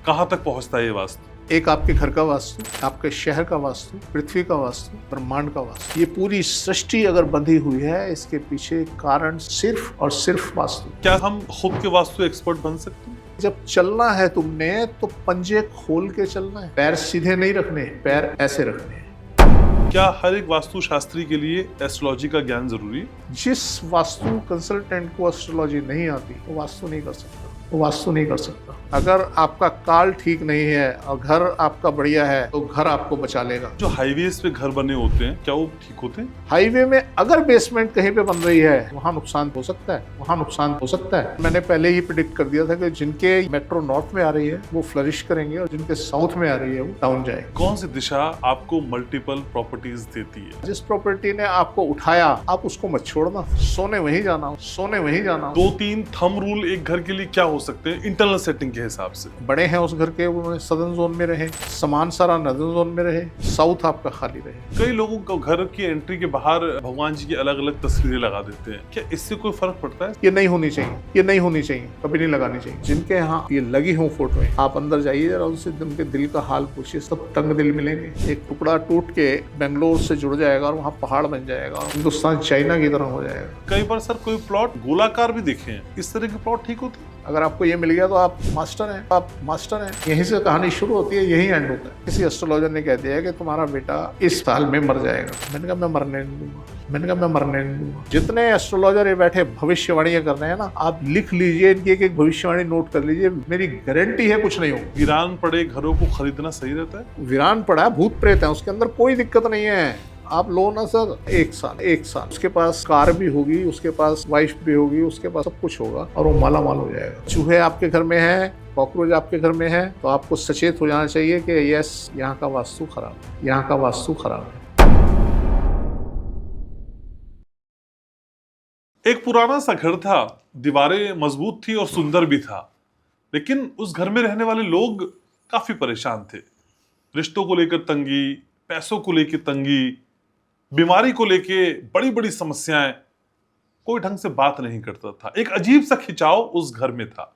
कहाँ तक पहुँचता है ये वास्तु? एक आपके घर का वास्तु, आपके शहर का वास्तु, पृथ्वी का वास्तु, ब्रह्मांड का वास्तु, ये पूरी सृष्टि अगर बंधी हुई है, इसके पीछे कारण सिर्फ और सिर्फ वास्तु। क्या हम खुद के वास्तु एक्सपर्ट बन सकते हैं? जब चलना है तुमने तो पंजे खोल के चलना है, पैर सीधे नहीं रखने, पैर ऐसे रखने हैं। क्या हर एक वास्तु शास्त्री के लिए एस्ट्रोलॉजी का ज्ञान जरूरी है? जिस वास्तु कंसल्टेंट को एस्ट्रोलॉजी नहीं आती वो वास्तु नहीं कर सकता, वो वास्तु नहीं कर सकता। अगर आपका काल ठीक नहीं है और घर आपका बढ़िया है तो घर आपको बचा लेगा। जो हाईवेज पे घर बने होते हैं क्या वो ठीक होते हैं? हाईवे में अगर बेसमेंट कहीं पे बन रही है वहाँ नुकसान हो सकता है, वहाँ नुकसान हो सकता है। मैंने पहले ही प्रिडिक्ट कर दिया था कि जिनके मेट्रो नॉर्थ में आ रही है वो फ्लरिश करेंगे और जिनके साउथ में आ रही है वो डाउन जाएगी। कौन सी दिशा आपको मल्टीपल प्रॉपर्टीज देती है? जिस प्रॉपर्टी ने आपको उठाया आप उसको मत छोड़ना, सोने वहीं जाना, सोने वहीं जाना। 2-3 थंब रूल एक घर के लिए क्या हो सकते हैं इंटरनल सेटिंग के हिसाब से? बड़े हैं उस घर के, वो सदर्न जोन में रहे, सामान सारा नदर्न जोन में रहे, साउथ आपका खाली रहे। कई लोगों को घर की एंट्री के बाहर भगवान जी की अलग अलग तस्वीरें लगा देते हैं, क्या इससे कोई फर्क पड़ता है? ये नहीं होनी चाहिए, ये नहीं होनी चाहिए, कभी नहीं लगानी चाहिए। जिनके यहाँ ये लगी हो फोटो, आप अंदर जाइए जरा उनसे उनके दिल का हाल पूछिए, सब तंग दिल मिलेंगे। एक टुकड़ा टूट के बेंगलोर से जुड़ जाएगा और वहाँ पहाड़ बन जाएगा, हिंदुस्तान चाइना की तरह हो जाएगा। कई बार सर कोई प्लॉट गोलाकार भी देखे हैं, इस तरह के प्लॉट ठीक होते हैं? अगर आपको ये मिल गया तो आप मास्टर हैं, आप मास्टर हैं। यहीं से कहानी शुरू होती है, यही एंड होता है। किसी एस्ट्रोलॉजर ने कह दिया है कि तुम्हारा बेटा इस साल में मर जाएगा। मैंने कहा मैं मरने नहीं दूंगा, मैंने कहा मैं मरने नहीं दूंगा। जितने एस्ट्रोलॉजर ये बैठे भविष्यवाणियां कर रहे हैं ना, आप लिख लीजिए, इनकी एक एक भविष्यवाणी नोट कर लीजिए, मेरी गारंटी है कुछ नहीं होगा। वीरान पड़े घरों को खरीदना सही रहता है? वीरान पड़ा भूत प्रेत है, उसके अंदर कोई दिक्कत नहीं है। आप लो ना सर, एक साल उसके पास कार भी होगी, उसके पास वाइफ भी होगी, उसके पास सब कुछ होगा और वो माला माल हो जाएगा। चूहे आपके घर में है, कॉकरोच आपके घर में है, तो आपको सचेत हो जाना चाहिए कि यस, यहाँ का वास्तु खराब है, यहाँ का वास्तु खराब है। एक पुराना सा घर था, दीवारें मजबूत थी और सुंदर भी था, लेकिन उस घर में रहने वाले लोग काफी परेशान थे। रिश्तों को लेकर तंगी, पैसों को लेकर तंगी, बीमारी को लेके बड़ी बड़ी समस्याएं, कोई ढंग से बात नहीं करता था। एक अजीब सा खिंचाव उस घर में था,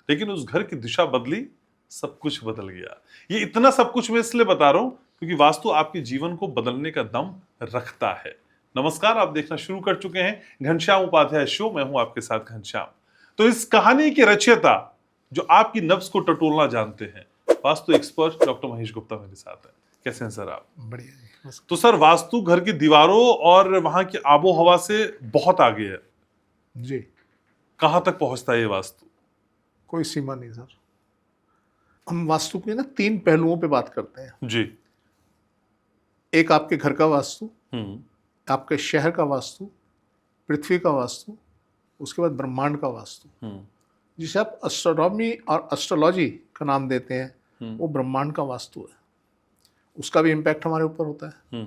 लेकिन उस घर की दिशा बदली, सब कुछ बदल गया। ये इतना सब कुछ मैं इसलिए बता रहा हूं क्योंकि वास्तु आपके जीवन को बदलने का दम रखता है। नमस्कार, आप देखना शुरू कर चुके हैं घनश्याम उपाध्याय शो। मैं हूं आपके साथ घनश्याम। तो इस कहानी के रचयिता जो आपकी नब्ज को टटोलना जानते हैं, वास्तु एक्सपर्ट डॉक्टर महेश गुप्ता मेरे साथ है। कैसे हैं सर आप? बढ़िया। तो सर, वास्तु घर की दीवारों और वहां की आबो हवा से बहुत आगे है जी। कहां तक पहुंचता है ये वास्तु? कोई सीमा नहीं सर। हम वास्तु के ना 3 पहलुओं पे बात करते हैं जी। एक आपके घर का वास्तु, आपके शहर का वास्तु, पृथ्वी का वास्तु, उसके बाद ब्रह्मांड का वास्तु, जिसे आप एस्ट्रोनॉमी और एस्ट्रोलॉजी का नाम देते हैं, वो ब्रह्मांड का वास्तु है। उसका भी इम्पैक्ट हमारे ऊपर होता है।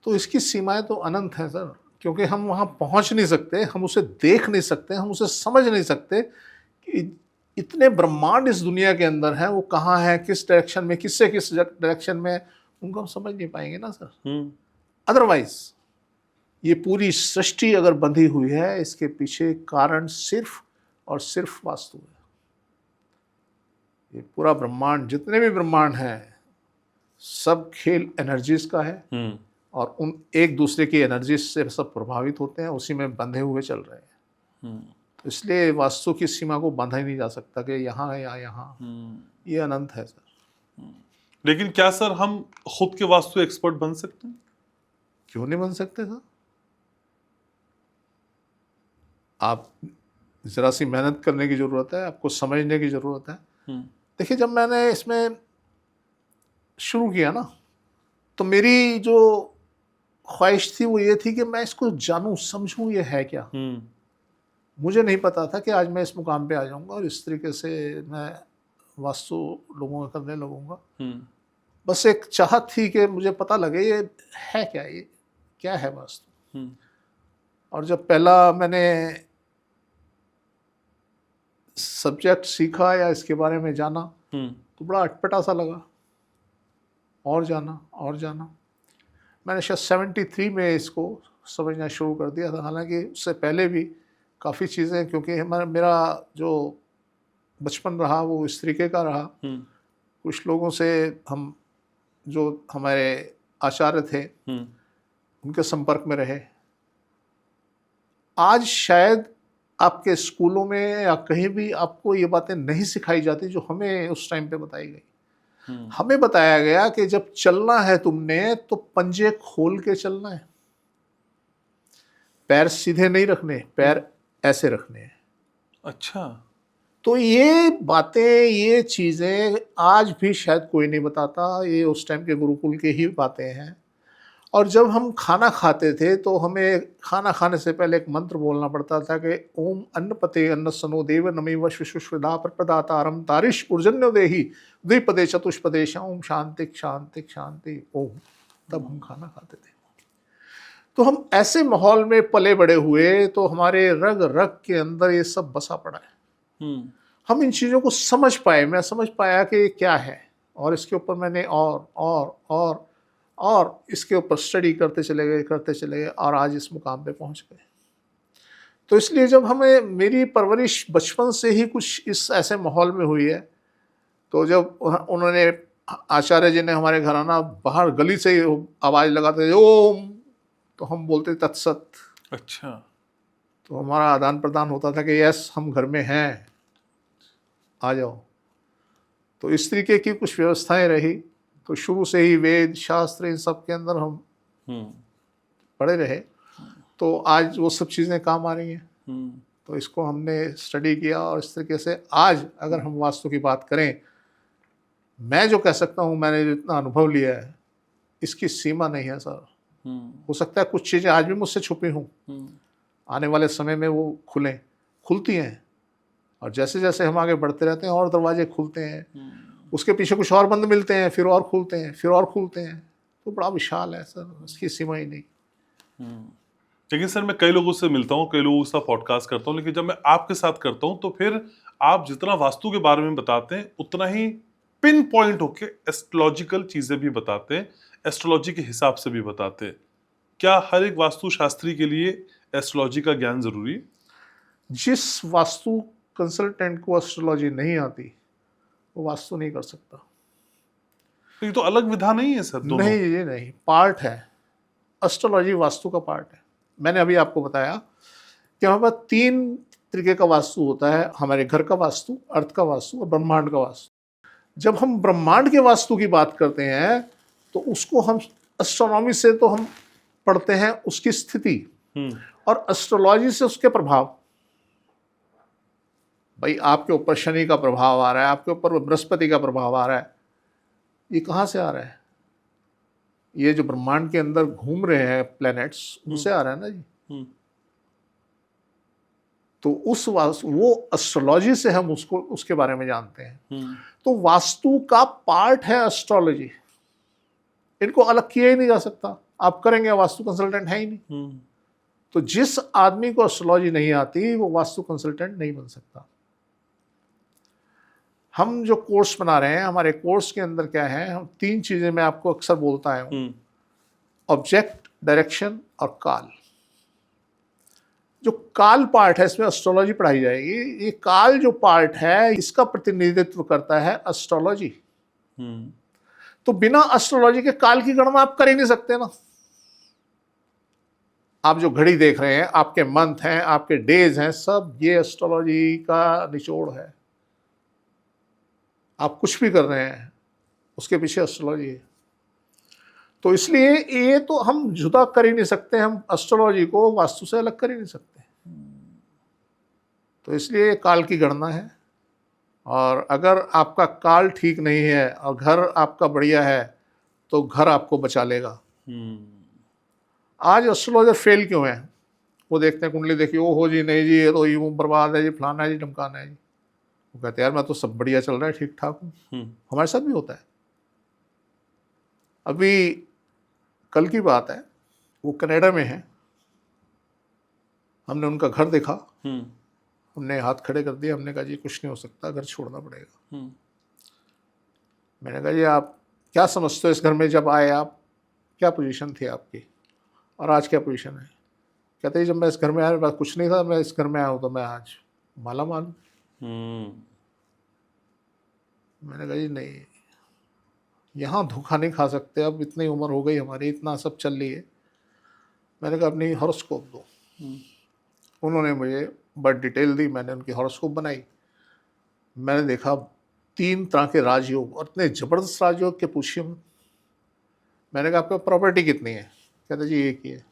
तो इसकी सीमाएं तो अनंत हैं सर, क्योंकि हम वहाँ पहुँच नहीं सकते, हम उसे देख नहीं सकते, हम उसे समझ नहीं सकते कि इतने ब्रह्मांड इस दुनिया के अंदर हैं, वो कहाँ है, किस डायरेक्शन में, किससे किस डायरेक्शन में, उनको हम समझ नहीं पाएंगे ना सर। अदरवाइज ये पूरी सृष्टि अगर बंधी हुई है, इसके पीछे कारण सिर्फ और सिर्फ वास्तु है। ये पूरा ब्रह्मांड, जितने भी ब्रह्मांड हैं, सब खेल एनर्जीज का है और उन एक दूसरे की एनर्जी से सब प्रभावित होते हैं, उसी में बंधे हुए चल रहे हैं। तो इसलिए वास्तु की सीमा को बांधा ही नहीं जा सकता कि यहाँ है या यहाँ, ये अनंत है सर। लेकिन क्या सर हम खुद के वास्तु एक्सपर्ट बन सकते हैं? क्यों नहीं बन सकते सर? आप जरा सी मेहनत करने की जरूरत है, आपको समझने की जरूरत है। देखिए, जब मैंने इसमें शुरू किया ना, तो मेरी जो ख्वाहिश थी वो ये थी कि मैं इसको जानूं, समझूं ये है क्या। मुझे नहीं पता था कि आज मैं इस मुकाम पे आ जाऊंगा और इस तरीके से मैं वास्तु लोगों का करने लगूंगा। बस एक चाहत थी कि मुझे पता लगे ये है क्या, ये क्या है वास्तु। और जब पहला मैंने सब्जेक्ट सीखा या इसके बारे में जाना, तो बड़ा अटपटा सा लगा। और जाना मैंने शायद 73 में इसको समझना शुरू कर दिया था। हालांकि उससे पहले भी काफ़ी चीज़ें, क्योंकि मेरा जो बचपन रहा वो इस तरीके का रहा कुछ लोगों से हम, जो हमारे आचार्य थे, उनके संपर्क में रहे। आज शायद आपके स्कूलों में या कहीं भी आपको ये बातें नहीं सिखाई जाती जो हमें उस टाइम पे बताई गई। हमें बताया गया कि जब चलना है तुमने तो पंजे खोल के चलना है, पैर सीधे नहीं रखने, पैर ऐसे रखने हैं। अच्छा। तो ये बातें, ये चीज़ें आज भी शायद कोई नहीं बताता, ये उस टाइम के गुरुकुल की ही बातें हैं। और जब हम खाना खाते थे तो हमें खाना खाने से पहले एक मंत्र बोलना पड़ता था कि ओम अन्नपते अन्नसनो देव नमेव विश्वदा प्रदातारम तारिश ऊर्जन्यो देहि द्विपदे चतुष्पदे ओम शांति शांति शांति ओम। तब हम खाना खाते थे। तो हम ऐसे माहौल में पले बड़े हुए, तो हमारे रग रग के अंदर ये सब बसा पड़ा है। हम इन चीज़ों को समझ पाए, मैं समझ पाया कि ये क्या है, और इसके ऊपर मैंने और इसके ऊपर स्टडी करते चले गए और आज इस मुकाम पे पहुंच गए। तो इसलिए जब हमें, मेरी परवरिश बचपन से ही कुछ इस ऐसे माहौल में हुई है, तो जब उन्होंने, आचार्य जी ने हमारे घर आना, बाहर गली से आवाज़ लगाते थे ओम, तो हम बोलते तत्सत। अच्छा। तो हमारा आदान प्रदान होता था कि यस हम घर में हैं, आ जाओ। तो इस तरीके की कुछ व्यवस्थाएं रही। तो शुरू से ही वेद शास्त्र इन सब के अंदर हम पढ़े रहे, तो आज वो सब चीज़ें काम आ रही हैं। तो इसको हमने स्टडी किया, और इस तरीके से आज अगर हम वास्तु की बात करें, मैं जो कह सकता हूँ, मैंने जितना अनुभव लिया है, इसकी सीमा नहीं है सर। हो सकता है कुछ चीज़ें आज भी मुझसे छुपी हों, आने वाले समय में वो खुलती हैं, और जैसे जैसे हम आगे बढ़ते रहते हैं और दरवाजे खुलते हैं, उसके पीछे कुछ और बंद मिलते हैं, फिर और खुलते हैं, फिर और खुलते हैं। तो बड़ा विशाल है सर, इसकी सीमा ही नहीं। लेकिन सर, मैं कई लोगों से मिलता हूँ, कई लोगों के साथ पॉडकास्ट करता हूँ, लेकिन जब मैं आपके साथ करता हूँ तो फिर आप जितना वास्तु के बारे में बताते हैं उतना ही पिन पॉइंट होके एस्ट्रोलॉजिकल चीजें भी बताते हैं, एस्ट्रोलॉजी के हिसाब से भी बताते हैं। क्या हर एक वास्तु शास्त्री के लिए एस्ट्रोलॉजी का ज्ञान जरूरी है? जिस वास्तु कंसल्टेंट को एस्ट्रोलॉजी नहीं आती, वो वास्तु नहीं कर सकता। तो ये तो अलग विधा नहीं है सर, दोनों? नहीं, ये नहीं, पार्ट है। एस्ट्रोलॉजी वास्तु का पार्ट है। मैंने अभी आपको बताया कि हमारे पास 3 तरीके का वास्तु होता है, हमारे घर का वास्तु, अर्थ का वास्तु और ब्रह्मांड का वास्तु। जब हम ब्रह्मांड के वास्तु की बात करते हैं तो उसको हम एस्ट्रोनॉमी से तो हम पढ़ते हैं उसकी स्थिति, और एस्ट्रोलॉजी से उसके प्रभाव। भाई आपके ऊपर शनि का प्रभाव आ रहा है, आपके ऊपर बृहस्पति का प्रभाव आ रहा है, ये कहाँ से आ रहा है? ये जो ब्रह्मांड के अंदर घूम रहे हैं प्लैनेट्स, उनसे आ रहा है ना जी। तो वो एस्ट्रोलॉजी से हम उसको, उसके बारे में जानते हैं। तो वास्तु का पार्ट है एस्ट्रोलॉजी, इनको अलग किया ही नहीं जा सकता। आप करेंगे, वास्तु कंसल्टेंट है ही नहीं। तो जिस आदमी को एस्ट्रोलॉजी नहीं आती, वो वास्तु कंसल्टेंट नहीं बन सकता। हम जो कोर्स बना रहे हैं, हमारे कोर्स के अंदर क्या है, हम 3 चीजें मैं आपको अक्सर बोलता हूँ, ऑब्जेक्ट, डायरेक्शन और काल। जो काल पार्ट है, इसमें एस्ट्रोलॉजी पढ़ाई जाएगी। ये काल जो पार्ट है, इसका प्रतिनिधित्व करता है एस्ट्रोलॉजी। तो बिना एस्ट्रोलॉजी के काल की गणना आप कर ही नहीं सकते ना। आप जो घड़ी देख रहे हैं, आपके मंथ हैं, आपके डेज हैं, सब ये एस्ट्रोलॉजी का निचोड़ है। आप कुछ भी कर रहे हैं, उसके पीछे एस्ट्रोलॉजी है। तो इसलिए ये तो हम जुदा कर ही नहीं सकते, हम एस्ट्रोलॉजी को वास्तु से अलग कर ही नहीं सकते। तो इसलिए काल की गणना है, और अगर आपका काल ठीक नहीं है और घर आपका बढ़िया है, तो घर आपको बचा लेगा। आज एस्ट्रोलॉजर फेल क्यों है? वो देखते हैं कुंडली, देखिए ओ हो जी, नहीं जी ये तो यूं बर्बाद है जी, फलाना है जी, ढमकाना है जी। वो कहते हैं यार मैं तो सब बढ़िया चल रहा है, ठीक ठाक हूँ। हमारे साथ भी होता है। अभी कल की बात है, वो कनाडा में है, हमने उनका घर देखा, हमने हाथ खड़े कर दिए, हमने कहा जी कुछ नहीं हो सकता, घर छोड़ना पड़ेगा। मैंने कहा जी आप क्या समझते हो इस घर में, जब आए आप क्या पोजीशन थी आपकी और आज क्या पोजीशन है? कहते हैं जब मैं इस घर में आया, मेरे पास कुछ नहीं था, मैं इस घर में आया हूँ तो मैं आज माला माल। मैंने कहा जी नहीं, यहाँ धोखा नहीं खा सकते, अब इतनी उम्र हो गई हमारी, इतना सब चल रही है। मैंने कहा अपनी हॉरोस्कोप दो। उन्होंने मुझे बड़ी डिटेल दी, मैंने उनकी हॉरोस्कोप बनाई। मैंने देखा 3 तरह के राजयोग, और इतने ज़बरदस्त राजयोग के पूछिए मत। मैंने कहा आपका प्रॉपर्टी कितनी है? कहते जी एक ही है।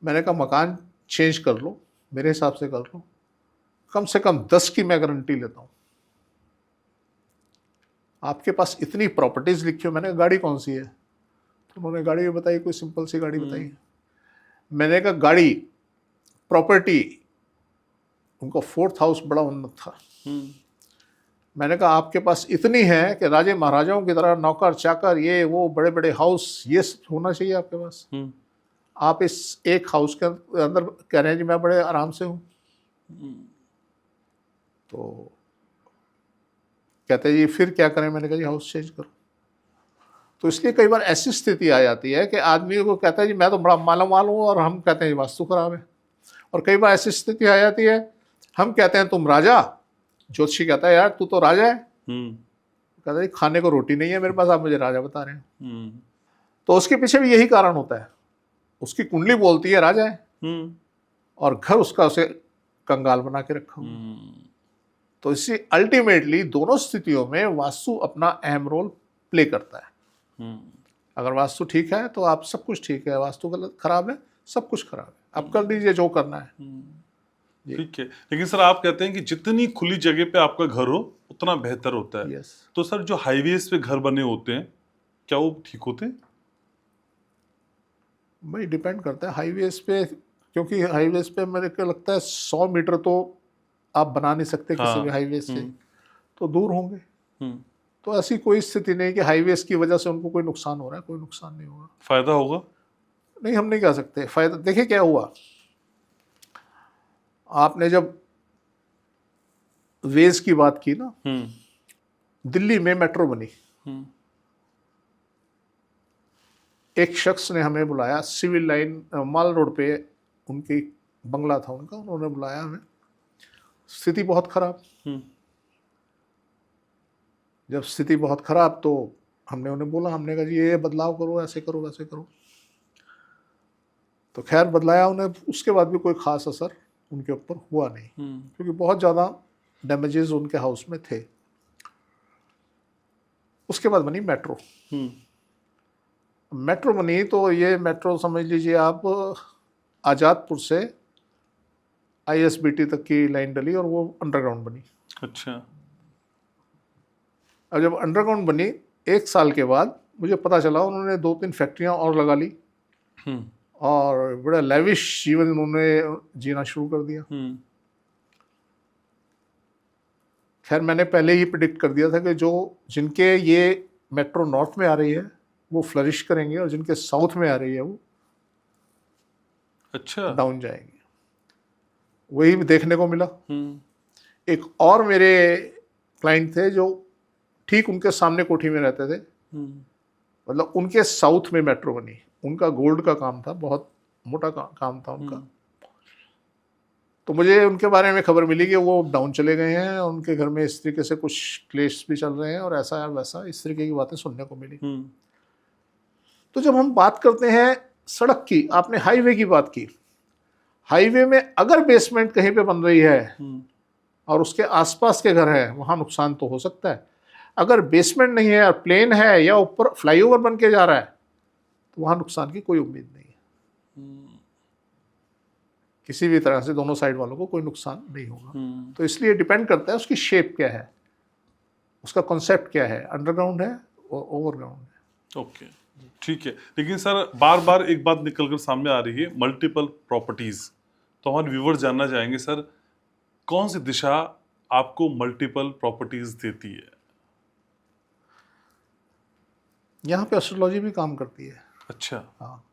मैंने कहा मकान चेंज कर लो, मेरे हिसाब से कर लो, कम से कम 10 की मैं गारंटी लेता हूँ। आपके पास इतनी प्रॉपर्टीज़ लिखी हो। मैंने कहा गाड़ी कौन सी है? तो उन्होंने गाड़ी बताई, कोई सिंपल सी गाड़ी बताई। मैंने कहा गाड़ी, प्रॉपर्टी, उनका 4th हाउस बड़ा उन्नत था। मैंने कहा आपके पास इतनी है कि राजे महाराजाओं की तरह नौकर चाकर, ये वो बड़े बड़े हाउस, ये सब होना चाहिए आपके पास। आप इस एक हाउस के अंदर कह रहे हैं जी मैं बड़े आराम से हूँ। तो कहते जी फिर क्या करें? मैंने कहा जी हाउस चेंज करो। तो इसलिए कई बार ऐसी स्थिति आ जाती है कि आदमी को कहता है जी मैं तो बड़ा माला माल हूँ, और हम कहते हैं जी वास्तु खराब है। और कई बार ऐसी स्थिति आ जाती है, हम कहते हैं तुम राजा, ज्योतिषी कहता है यार तू तो राजा है। कहता है खाने को रोटी नहीं है मेरे पास, आप मुझे राजा बता रहे हैं। तो उसके पीछे भी यही कारण होता है, उसकी कुंडली बोलती है राजा है, और घर उसका उसे कंगाल बना के रखा हुआ। तो इससे अल्टीमेटली दोनों स्थितियों में वास्तु अपना अहम रोल प्ले करता है। अगर वास्तु ठीक है तो आप सब कुछ ठीक है, वास्तु गलत खराब है सब कुछ खराब है। आप कर दीजिए जो करना है। ठीक है, लेकिन सर आप कहते हैं कि जितनी खुली जगह पे आपका घर हो उतना बेहतर होता है। यस। तो सर जो हाईवेज पे घर बने होते हैं, क्या वो ठीक होते हैं? भाई डिपेंड करता है हाईवेज पे, क्योंकि हाईवेज पे मेरे को लगता है 100 मीटर तो आप बना नहीं सकते किसी भी हाईवे से, तो दूर होंगे। तो ऐसी कोई स्थिति नहीं कि हाईवेज की वजह से उनको कोई नुकसान हो रहा है, कोई नुकसान नहीं होगा। फायदा होगा? नहीं, हम नहीं कह सकते फायदा। देखिए क्या हुआ, आपने जब वेज की बात की ना, दिल्ली में मेट्रो बनी। एक शख्स ने हमें बुलाया, सिविल लाइन माल रोड पे उनकी बंगला था उनका, उन्होंने बुलाया हमें। स्थिति बहुत खराब। जब स्थिति बहुत खराब तो हमने उन्हें बोला, हमने कहा जी ये बदलाव करो, ऐसे करो वैसे करो। तो खैर बदलाया उन्हें, उसके बाद भी कोई खास असर उनके ऊपर हुआ नहीं, क्योंकि बहुत ज़्यादा डैमेजेस उनके हाउस में थे। उसके बाद बनी मेट्रो। मेट्रो बनी तो ये मेट्रो समझ लीजिए आप, आज़ादपुर से ISBT तक की लाइन डली और वो अंडरग्राउंड बनी। अच्छा। अब जब अंडरग्राउंड बनी 1 साल के बाद मुझे पता चला उन्होंने 2-3 फैक्ट्रियां और लगा ली, और बड़ा लेविश जीवन उन्होंने जीना शुरू कर दिया। खैर मैंने पहले ही प्रिडिक्ट कर दिया था कि जो जिनके ये मेट्रो नॉर्थ में आ रही है वो फ्लरिश करेंगे, और जिनके साउथ में आ रही है वो अच्छा डाउन जाएंगे। वही देखने को मिला। एक और मेरे क्लाइंट थे जो ठीक उनके सामने कोठी में रहते थे, मतलब उनके साउथ में मेट्रो बनी। उनका गोल्ड का काम था, बहुत मोटा काम था उनका। तो मुझे उनके बारे में खबर मिली कि वो डाउन चले गए हैं, उनके घर में इस तरीके से कुछ क्लेश भी चल रहे हैं, और ऐसा वैसा इस तरीके की बातें सुनने को मिली। तो जब हम बात करते हैं सड़क की, आपने हाईवे की बात की, हाईवे में अगर बेसमेंट कहीं पे बन रही है और उसके आसपास के घर हैं, वहाँ नुकसान तो हो सकता है। अगर बेसमेंट नहीं है और प्लेन है या ऊपर फ्लाईओवर बन के जा रहा है तो वहाँ नुकसान की कोई उम्मीद नहीं है। किसी भी तरह से दोनों साइड वालों को कोई नुकसान नहीं होगा। तो इसलिए डिपेंड करता है उसकी शेप क्या है, उसका कॉन्सेप्ट क्या है, अंडरग्राउंड है और ओवरग्राउंड है। ओके, ठीक है। लेकिन सर बार बार एक बात निकल कर सामने आ रही है, मल्टीपल प्रॉपर्टीज। तो हमारे व्यूवर जानना चाहेंगे सर, कौन सी दिशा आपको मल्टीपल प्रॉपर्टीज देती है? यहाँ पे एस्ट्रोलॉजी भी काम करती है। अच्छा। हाँ,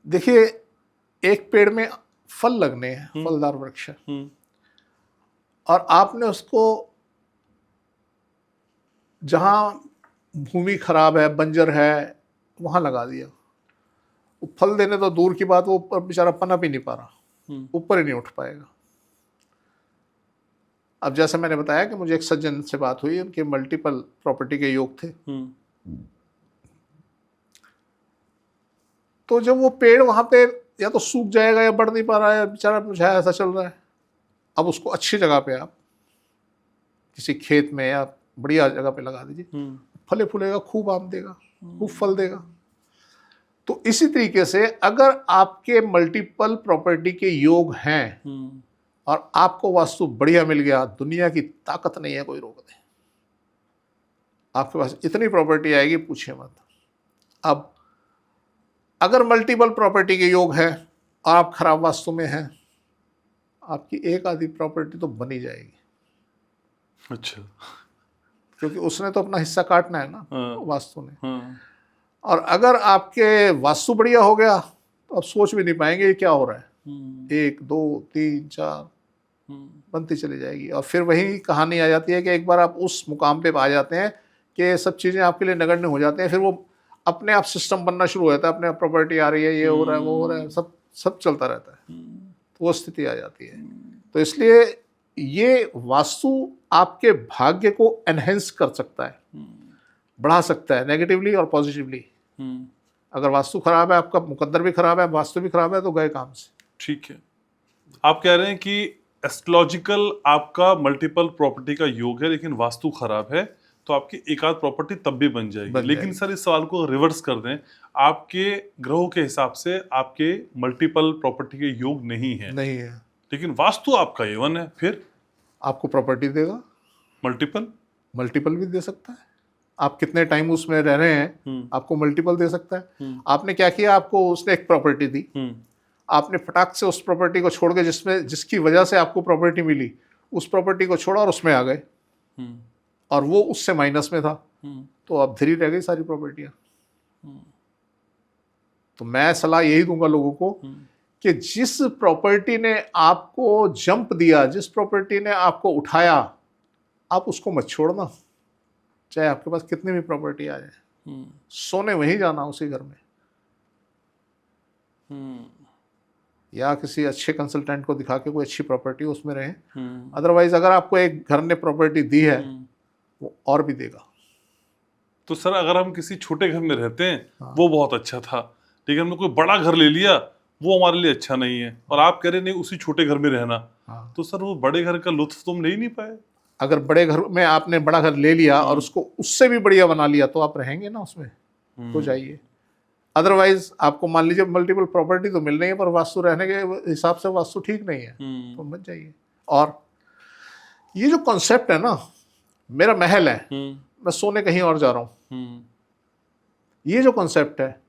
देखिए एक पेड़ में फल लगने हैं, फलदार वृक्ष है, और आपने उसको जहाँ भूमि खराब है, बंजर है, वहाँ लगा दिया। वो फल देने तो दूर की बात, वो बेचारा पनप ही नहीं पा रहा, ऊपर ही नहीं उठ पाएगा। अब जैसे मैंने बताया कि मुझे एक सज्जन से बात हुई, उनके मल्टीपल प्रॉपर्टी के योग थे। तो जब वो पेड़ वहां पे या तो सूख जाएगा या बढ़ नहीं पा रहा है, बेचारा मुझे ऐसा चल रहा है, अब उसको अच्छी जगह पे आप किसी खेत में या बढ़िया जगह पे लगा दीजिए, फले फूलेगा, खूब आम देगा, खूब फल देगा। तो इसी तरीके से अगर आपके मल्टीपल प्रॉपर्टी के योग हैं और आपको वास्तु बढ़िया मिल गया, दुनिया की ताकत नहीं है कोई रोक दे। आपके पास इतनी प्रॉपर्टी आएगी पूछे मत। अब अगर मल्टीपल प्रॉपर्टी के योग है और आप खराब वास्तु में हैं, आपकी एक आधी प्रॉपर्टी तो बनी जाएगी। अच्छा। क्योंकि उसने तो अपना हिस्सा काटना है ना, वास्तु ने। हाँ। और अगर आपके वास्तु बढ़िया हो गया तो आप सोच भी नहीं पाएंगे ये क्या हो रहा है। 1 2 3 4 बनती चली जाएगी। और फिर वही कहानी आ जाती है कि एक बार आप उस मुकाम पे आ जाते हैं कि सब चीज़ें आपके लिए नगण्य हो जाते हैं, फिर वो अपने आप सिस्टम बनना शुरू हो जाता है, अपने आप प्रॉपर्टी आ रही है, ये हो रहा है, वो हो रहा है, सब चलता रहता है। तो वो स्थिति आ जाती है। तो इसलिए ये वास्तु आपके भाग्य को एनहेंस कर सकता है, बढ़ा सकता है, नेगेटिवली और पॉजिटिवली। अगर वास्तु खराब है, आपका मुकद्दर भी खराब है, वास्तु भी खराब है, तो गए काम से। ठीक है। आप कह रहे हैं कि एस्ट्रोलॉजिकल आपका मल्टीपल प्रॉपर्टी का योग है, लेकिन वास्तु खराब है तो आपकी एक आध प्रॉपर्टी तब भी बन जाएगी। लेकिन सर इस सवाल को रिवर्स कर दें, आपके ग्रहों के हिसाब से आपके मल्टीपल प्रॉपर्टी के योग नहीं है, लेकिन वास्तु आपका A1 है, फिर आपको प्रॉपर्टी देगा। मल्टीपल भी दे सकता है। आप कितने टाइम उसमें रह रहे हैं, आपको मल्टीपल दे सकता है। आपने क्या किया, आपको उसने एक प्रॉपर्टी दी, आपने फटाक से उस प्रॉपर्टी को छोड़ के जिसकी वजह से आपको प्रॉपर्टी मिली, उस प्रॉपर्टी को छोड़ा और उसमें आ गए, और वो उससे माइनस में था, तो अब धीरे रह गई सारी प्रॉपर्टियां। तो मैं सलाह यही दूंगा लोगों को कि जिस प्रॉपर्टी ने आपको जंप दिया, जिस प्रॉपर्टी ने आपको उठाया, आप उसको मत छोड़ना, चाहे आपके पास कितनी भी प्रॉपर्टी आ जाए। सोने वहीं जाना, उसी घर में, या किसी अच्छे कंसल्टेंट को दिखा के कोई अच्छी प्रॉपर्टी उसमें रहे। अदरवाइज अगर आपको एक घर ने प्रॉपर्टी दी है, वो और भी देगा। तो सर अगर हम किसी छोटे घर में रहते हैं, वो बहुत अच्छा था, लेकिन हमने कोई बड़ा घर ले लिया, वो हमारे लिए अच्छा नहीं है, और आप कह रहे नहीं उसी छोटे घर में रहना, तो सर वो बड़े घर का लुत्फ तुम ले नहीं पाए। अगर बड़े घर में आपने बड़ा घर ले लिया और उसको उससे भी बढ़िया बना लिया, तो आप रहेंगे ना उसमें, तो जाइए। अदरवाइज आपको मान लीजिए मल्टीपल प्रॉपर्टी तो मिल रही है, पर वास्तु रहने के हिसाब से वास्तु ठीक नहीं है, तो मत जाइए। और ये जो कॉन्सेप्ट है ना, मेरा महल है, मैं सोने कहीं और जा रहा हूँ, ये जो कॉन्सेप्ट है,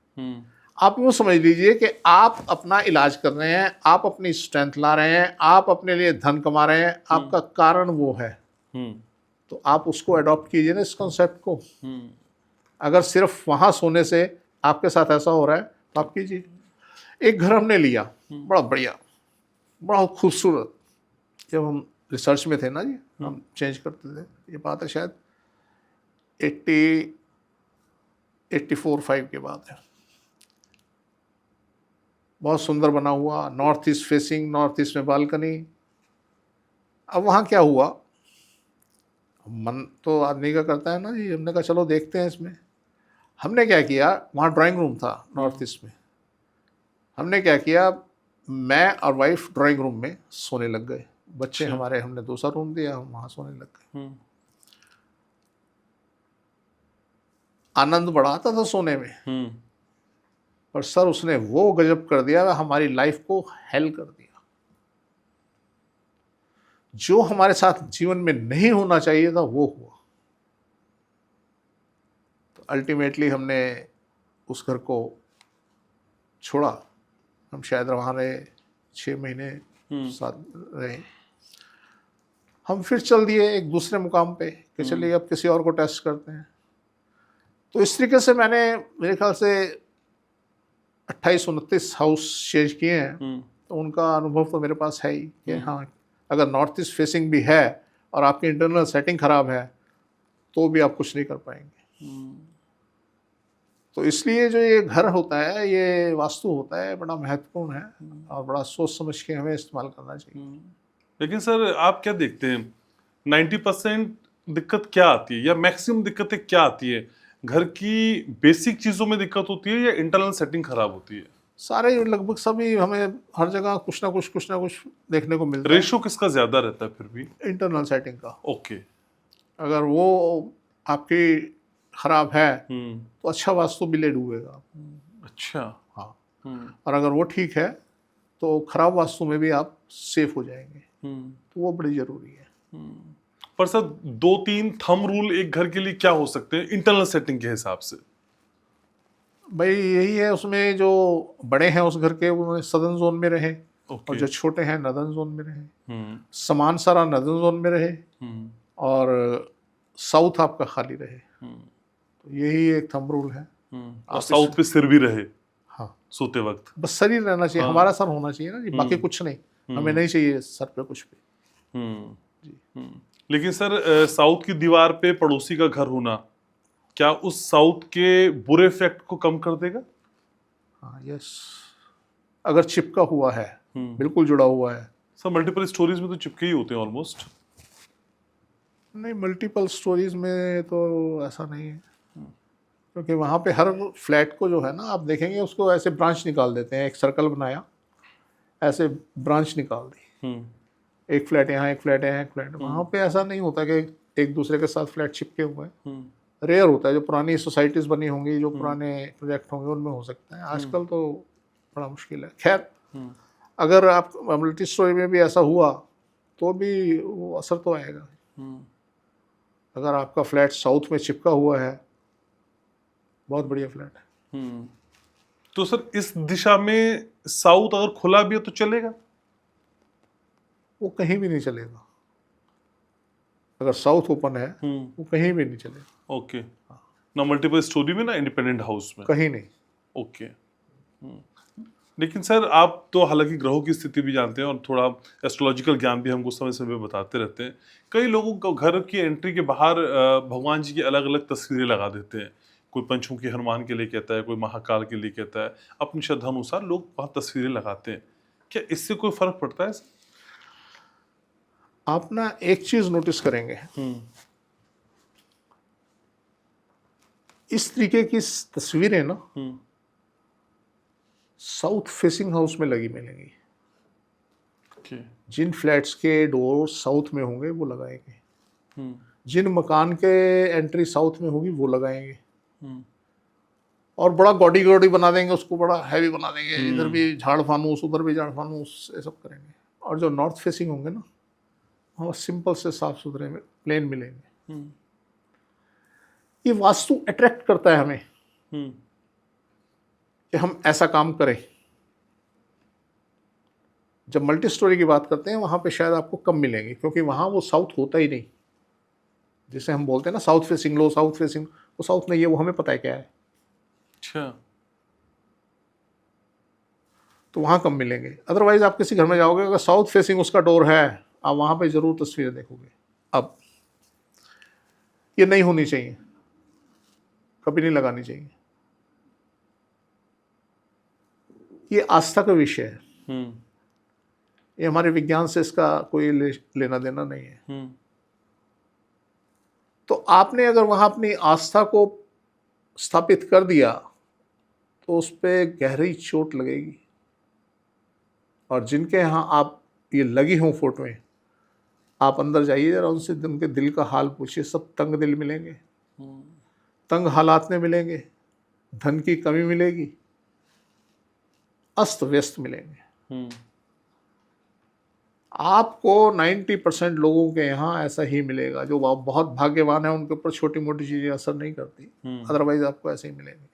आप यूँ समझ लीजिए कि आप अपना इलाज कर रहे हैं, आप अपनी स्ट्रेंथ ला रहे हैं, आप अपने लिए धन कमा रहे हैं, आपका कारण वो है, तो आप उसको अडॉप्ट कीजिए ना, इस कॉन्सेप्ट को। अगर सिर्फ वहाँ सोने से आपके साथ ऐसा हो रहा है, तो आप कीजिए। एक घर हमने लिया, बड़ा बढ़िया, बड़ा खूबसूरत। जब हम रिसर्च में थे ना जी, हम चेंज करते थे, ये बात है शायद 84-85 के बाद है। बहुत सुंदर बना हुआ, north east facing, north east में बालकनी। अब वहाँ क्या हुआ, मन तो आदमी का करता है ना जी, हमने कहा चलो देखते हैं इसमें। हमने क्या किया, वहाँ ड्राइंग रूम था नॉर्थ ईस्ट में, हमने क्या किया, मैं और वाइफ ड्राइंग रूम में सोने लग गए, बच्चे हमारे, हमने दूसरा रूम दिया, हम वहाँ सोने लग गए। आनंद बड़ा आता था सोने में, पर सर उसने वो गजब कर दिया, हमारी लाइफ को हेल कर दिया। जो हमारे साथ जीवन में नहीं होना चाहिए था, वो हुआ। तो अल्टीमेटली हमने उस घर को छोड़ा। हम शायद वहाँ रहे 6 महीने, 7 रहे। हम फिर चल दिए एक दूसरे मुकाम पे कि चलिए अब किसी और को टेस्ट करते हैं। तो इस तरीके से मैंने, मेरे ख्याल से 28-29 हाउस चेंज किए हैं। तो उनका अनुभव तो मेरे पास है ही कि हाँ, अगर नॉर्थ ईस्ट फेसिंग भी है और आपकी इंटरनल सेटिंग खराब है, तो भी आप कुछ नहीं कर पाएंगे। तो इसलिए जो ये घर होता है, ये वास्तु होता है, बड़ा महत्वपूर्ण है और बड़ा सोच समझ के हमें इस्तेमाल करना चाहिए। लेकिन सर आप क्या देखते हैं, 90% दिक्कत क्या आती है या मैक्सिमम दिक्कतें क्या आती है? घर की बेसिक चीजों में दिक्कत होती है या इंटरनल सेटिंग खराब होती है? सारे लगभग सभी हमें हर जगह कुछ ना कुछ देखने को मिलता है। रेशो किसका ज्यादा रहता है फिर भी? इंटरनल सेटिंग का, ओके। अगर वो आपकी खराब है तो अच्छा वास्तु भी ले डूबेगा। अच्छा। हाँ, हम्म और अगर वो ठीक है तो खराब वास्तु में भी आप सेफ हो जाएंगे, हम्म तो वो बड़ी जरूरी है। पर सर 2-3 थंब रूल एक घर के लिए क्या हो सकते हैं इंटरनल सेटिंग के हिसाब से? भाई यही है, उसमें जो बड़े हैं उस घर के वो सदर्न जोन में रहे, और ओके। जो छोटे हैं नदर्न जोन में रहे। हम्म समान सारा नदर्न जोन में रहे हम्म और साउथ आपका खाली रहे। हम्म तो यही एक थंब रूल है। और आप साउथ पे सिर भी रहे हाँ, सोते वक्त। बस शरीर रहना चाहिए, हाँ। हमारा सर होना चाहिए ना जी, बाकी कुछ नहीं। हमें नहीं चाहिए सर पे कुछ भी। लेकिन सर साउथ की दीवार पे पड़ोसी का घर होना क्या उस साउथ के बुरे इफेक्ट को कम कर देगा? हाँ, यस, अगर चिपका हुआ है, बिल्कुल जुड़ा हुआ है। सर मल्टीपल स्टोरीज में तो चिपके ही होते हैं ऑलमोस्ट। नहीं, मल्टीपल स्टोरीज में तो ऐसा नहीं है, क्योंकि वहाँ पे हर फ्लैट को जो है ना, आप देखेंगे उसको ऐसे ब्रांच निकाल देते हैं। एक सर्कल बनाया, ऐसे ब्रांच निकाल दी, एक फ्लैट यहाँ, एक फ्लैट यहाँ, एक फ्लैट वहाँ पे। ऐसा नहीं होता कि एक दूसरे के साथ फ्लैट चिपके हुए हैं। रेयर होता है, जो पुरानी सोसाइटीज़ बनी होंगी, जो पुराने प्रोजेक्ट होंगे, उनमें हो सकता है। आजकल तो बड़ा मुश्किल है। खैर, अगर आप मल्टी स्टोरी में भी ऐसा हुआ तो भी वो असर तो आएगा। अगर आपका फ्लैट साउथ में चिपका हुआ है, बहुत बढ़िया फ्लैट है। तो सर इस दिशा में साउथ अगर खुला भी है तो चलेगा? वो कहीं भी नहीं चलेगा। अगर साउथ ओपन है वो कहीं भी नहीं चलेगा। ओके। ना मल्टीपल स्टोरी में, ना इंडिपेंडेंट हाउस में? कहीं नहीं। ओके। लेकिन सर आप तो हालांकि ग्रहों की स्थिति भी जानते हैं और थोड़ा एस्ट्रोलॉजिकल ज्ञान भी हमको समय समय बताते रहते हैं। कई लोगों को घर की एंट्री के बाहर भगवान जी की अलग अलग तस्वीरें लगा देते हैं। कोई पंचमुखी हनुमान के लिए कहता है, कोई महाकाल के लिए कहता है। अपनी श्रद्धा अनुसार लोग वहाँ तस्वीरें लगाते हैं। क्या इससे कोई फर्क पड़ता है? आप ना एक चीज नोटिस करेंगे, इस तरीके की तस्वीरें ना साउथ फेसिंग हाउस में लगी मिलेंगी। जिन फ्लैट्स के डोर साउथ में होंगे वो लगाएंगे, जिन मकान के एंट्री साउथ में होगी वो लगाएंगे, और बड़ा गॉडी गॉडी बना देंगे, उसको बड़ा हैवी बना देंगे। इधर भी झाड़ फानूस, उधर भी झाड़ फानूस, ये सब करेंगे। और जो नॉर्थ फेसिंग होंगे ना, वहाँ सिंपल से साफ सुथरे में प्लेन मिलेंगे। ये वास्तु अट्रैक्ट करता है हमें कि हम ऐसा काम करें। जब मल्टी स्टोरी की बात करते हैं वहाँ पे शायद आपको कम मिलेंगे, क्योंकि वहाँ वो साउथ होता ही नहीं। जिसे हम बोलते हैं ना साउथ फेसिंग लो, साउथ फेसिंग, वो साउथ नहीं है, वो हमें पता है क्या है। अच्छा। तो वहाँ कम मिलेंगे। अदरवाइज आप किसी घर में जाओगे, अगर साउथ फेसिंग उसका डोर है, आप वहाँ पे ज़रूर तस्वीरें देखोगे। अब ये नहीं होनी चाहिए, कभी नहीं लगानी चाहिए। ये आस्था का विषय है, ये हमारे विज्ञान से इसका कोई लेना देना नहीं है। तो आपने अगर वहाँ अपनी आस्था को स्थापित कर दिया तो उस पर गहरी चोट लगेगी। और जिनके यहाँ आप ये लगी हों फोटोएं, आप अंदर जाइए जरा, उनसे उनके दिल का हाल पूछिए। सब तंग दिल मिलेंगे, तंग हालात में मिलेंगे, धन की कमी मिलेगी, अस्त व्यस्त मिलेंगे। आपको 90% लोगों के यहाँ ऐसा ही मिलेगा। जो बहुत भाग्यवान है उनके ऊपर छोटी मोटी चीजें असर नहीं करती, अदरवाइज आपको ऐसे ही मिलेंगे।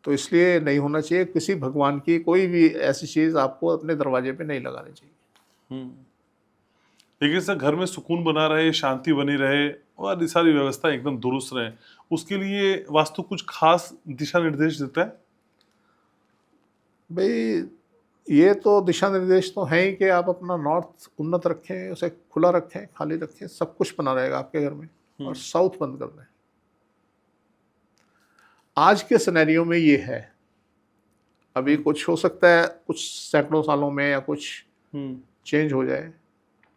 तो इसलिए नहीं होना चाहिए। किसी भगवान की कोई भी ऐसी चीज आपको अपने दरवाजे पे नहीं लगानी चाहिए। लेकिन सर घर में सुकून बना रहे, शांति बनी रहे और ये सारी व्यवस्था एकदम दुरुस्त रहे, उसके लिए वास्तु कुछ खास दिशा निर्देश देता है? भाई ये तो दिशा निर्देश तो है ही कि आप अपना नॉर्थ उन्नत रखें, उसे खुला रखें, खाली रखें, सब कुछ बना रहेगा आपके घर में। और साउथ बंद कर दें। आज के सिनेरियो में ये है। अभी कुछ हो सकता है, कुछ सैकड़ों सालों में या कुछ चेंज हो जाए,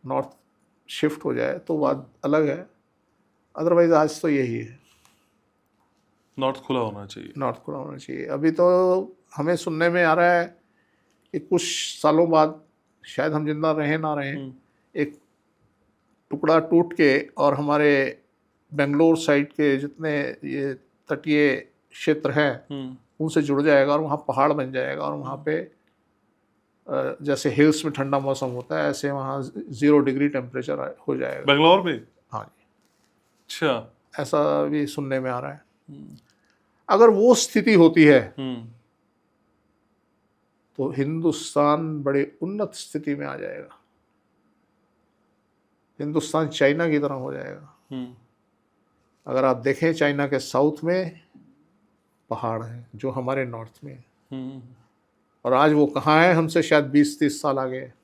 नॉर्थ शिफ्ट हो जाए तो बात अलग है, अदरवाइज आज तो यही है, नॉर्थ खुला होना चाहिए। नॉर्थ खुला होना चाहिए। अभी तो हमें सुनने में आ रहा है कि कुछ सालों बाद, शायद हम जिंदा रहें ना रहें, एक टुकड़ा टूट के और हमारे बेंगलोर साइड के जितने ये तटीय क्षेत्र हैं उनसे जुड़ जाएगा और वहाँ पहाड़ बन जाएगा, और वहाँ पे जैसे हिल्स में ठंडा मौसम होता है ऐसे वहाँ 0 डिग्री टेम्परेचर हो जाएगा। बेंगलोर में? हाँ जी, अच्छा। ऐसा भी सुनने में आ रहा है। अगर वो स्थिति होती है तो हिंदुस्तान बड़े उन्नत स्थिति में आ जाएगा, हिंदुस्तान चाइना की तरह हो जाएगा। अगर आप देखें चाइना के साउथ में पहाड़ हैं जो हमारे नॉर्थ में है, और आज वो कहाँ है, हमसे शायद 20-30 साल आगे है।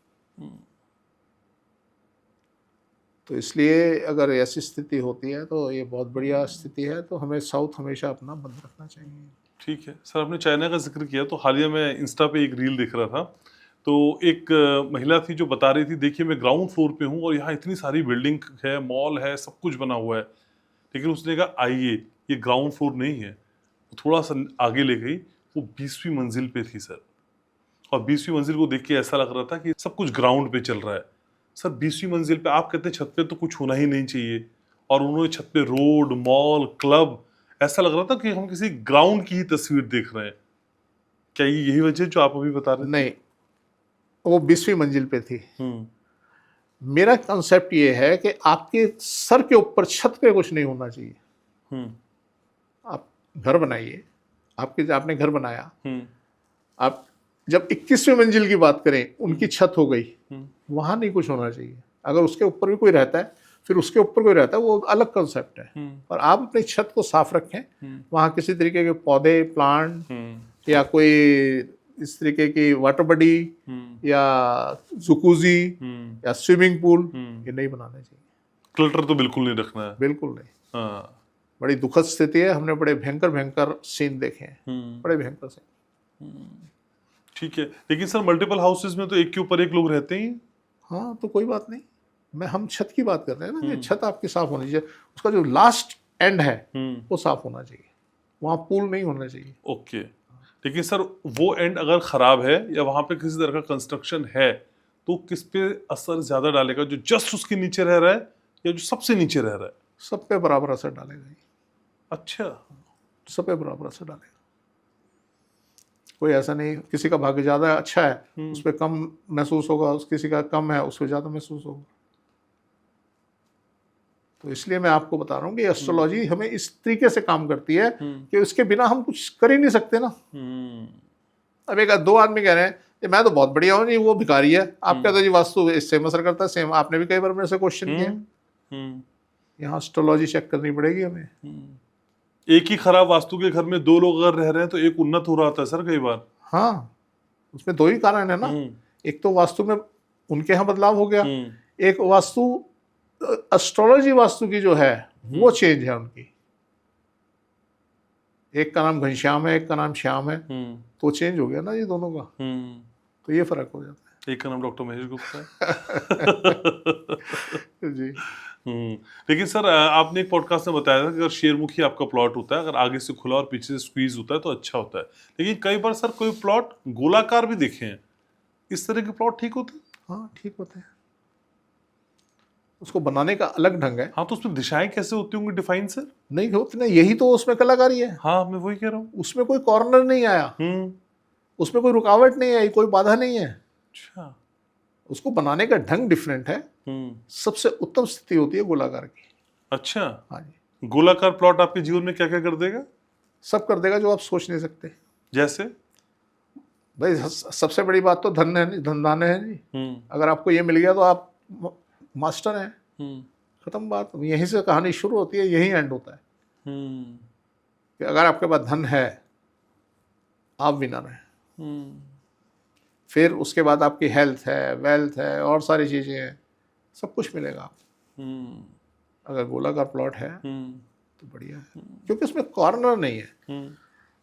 तो इसलिए अगर ऐसी स्थिति होती है तो ये बहुत बढ़िया स्थिति है, तो हमें साउथ हमेशा अपना बंद रखना चाहिए। ठीक है सर, आपने चाइना का जिक्र किया तो हालिया में इंस्टा पे एक रील देख रहा था, तो एक महिला थी जो बता रही थी, देखिए मैं ग्राउंड फ्लोर पे हूँ और यहाँ इतनी सारी बिल्डिंग है, मॉल है, सब कुछ बना हुआ है, लेकिन उसने कहा आइए ये ग्राउंड फ्लोर नहीं है। थोड़ा सा आगे ले गई, वो 20वीं मंजिल पे थी सर, और 20वीं मंजिल को देख के ऐसा लग रहा था कि सब कुछ ग्राउंड पे चल रहा है। सर 20वीं मंजिल पे आप कहते हैं छत पे तो कुछ होना ही नहीं चाहिए, और उन्होंने छत पे रोड, मॉल, क्लब, ऐसा लग रहा था कि हम किसी ग्राउंड की ही तस्वीर देख रहे हैं। क्या ये यही वजह जो आप अभी बता रहे थे? नहीं, वो 20वीं मंजिल पे थी। मेरा कंसेप्ट ये है कि आपके सर के ऊपर छत पे कुछ नहीं होना चाहिए। आप घर बनाइए, आपने घर बनाया, आप जब 21वीं मंजिल की बात करें, उनकी छत हो गई, वहां नहीं कुछ होना चाहिए। अगर उसके ऊपर भी कोई रहता है, फिर उसके ऊपर कोई रहता है, वो अलग कंसेप्ट है। पर आप अपनी छत को साफ रखें, वहां किसी तरीके के पौधे, प्लांट या कोई इस तरीके की वाटर बॉडी या जुकूजी या स्विमिंग पूल ये नहीं बनाना चाहिए। क्लटर तो बिल्कुल नहीं रखना है। बिल्कुल नहीं। हाँ। बड़ी दुखद स्थिति है, हमने बड़े भयंकर भयंकर सीन देखे हैं, बड़े भयंकर सीन। ठीक है, लेकिन सर मल्टीपल हाउसेस में तो एक के ऊपर एक लोग रहते ही। हाँ, तो कोई बात नहीं, हम छत की बात कर रहे हैं ना, कि छत आपकी साफ होनी चाहिए, उसका जो लास्ट एंड है वो साफ होना चाहिए, वहाँ पूल नहीं होना चाहिए। ओके, लेकिन सर वो एंड अगर खराब है या वहां पे किसी तरह का कंस्ट्रक्शन है तो किस पे असर ज्यादा डालेगा, जो जस्ट उसके नीचे रह रहा है या जो सबसे नीचे रह रहा है? सब पे बराबर असर डालेगा। अच्छा, सब पे बराबर असर डालेगा, कोई ऐसा नहीं किसी का भाग्य ज्यादा अच्छा है उस पर कम महसूस होगा, किसी का कम है उस पर ज्यादा महसूस होगा। तो इसलिए मैं आपको बता रहा हूँ कि एस्ट्रोलॉजी हमें इस तरीके से काम करती है कि उसके बिना हम कुछ कर ही नहीं सकते ना। अब एक 2 आदमी कह रहे हैं कि मैं तो बहुत बढ़िया हूँ जी, वो भिखारी है, आप कहते हो जी वास्तु इससे असर करता है। सेम आपने भी कई बार मेरे से क्वेश्चन किया। यहाँ एस्ट्रोलॉजी चेक करनी पड़ेगी हमें। एक ही खराब वास्तु के घर में 2 लोग अगर रह रहे हैं तो एक उन्नत हो रहा था सर कई बार। हाँ, उसमें 2 ही कारण है ना, एक तो वास्तु में उनके यहाँ बदलाव हो गया, एक वास्तु एस्ट्रोलॉजी वास्तु की जो है वो चेंज है उनकी। एक का नाम घनश्याम है, एक का नाम श्याम है, तो चेंज हो गया ना ये दोनों का। तो ये फर्क हो जाता है। एक का नाम डॉक्टर महेश गुप्ता है जी। लेकिन सर आपने एक पॉडकास्ट में बताया था कि अगर शेरमुखी आपका प्लॉट होता है, अगर आगे से खुला और पीछे से स्क्वीज होता है तो अच्छा होता है, लेकिन कई बार सर कोई प्लॉट गोलाकार भी देखे हैं, इस तरह के प्लॉट ठीक होते हैं? हाँ, ठीक होते हैं, उसको बनाने का अलग ढंग है। हाँ, तो उसमें दिशाएं कैसे होती होंगी डिफाइन सर? नहीं होती ना, यही तो उसमें कलाकारी है। हाँ, मैं वही कह रहा हूँ, उसमें कोई कॉर्नर नहीं आया, उसमें कोई रुकावट नहीं आई, कोई बाधा नहीं है। अच्छा, उसको बनाने का ढंग डिफरेंट है। सबसे उत्तम स्थिति होती है गोलाकार की। अच्छा, हाँ जी। गोलाकार प्लॉट आपके जीवन में क्या क्या कर देगा? सब कर देगा जो आप सोच नहीं सकते। जैसे भाई सबसे बड़ी बात तो धन है, धनदान है जी। अगर आपको ये मिल गया तो आप मास्टर हैं, खत्म बात। यहीं से कहानी शुरू होती है, यहीं एंड होता है कि अगर आपके पास धन है आप विनर हैं। फिर उसके बाद आपकी हेल्थ है, वेल्थ है, और सारी चीज़ें हैं, सब कुछ मिलेगा आपको। अगर गोलाकार प्लॉट है तो बढ़िया है, क्योंकि उसमें कॉर्नर नहीं है।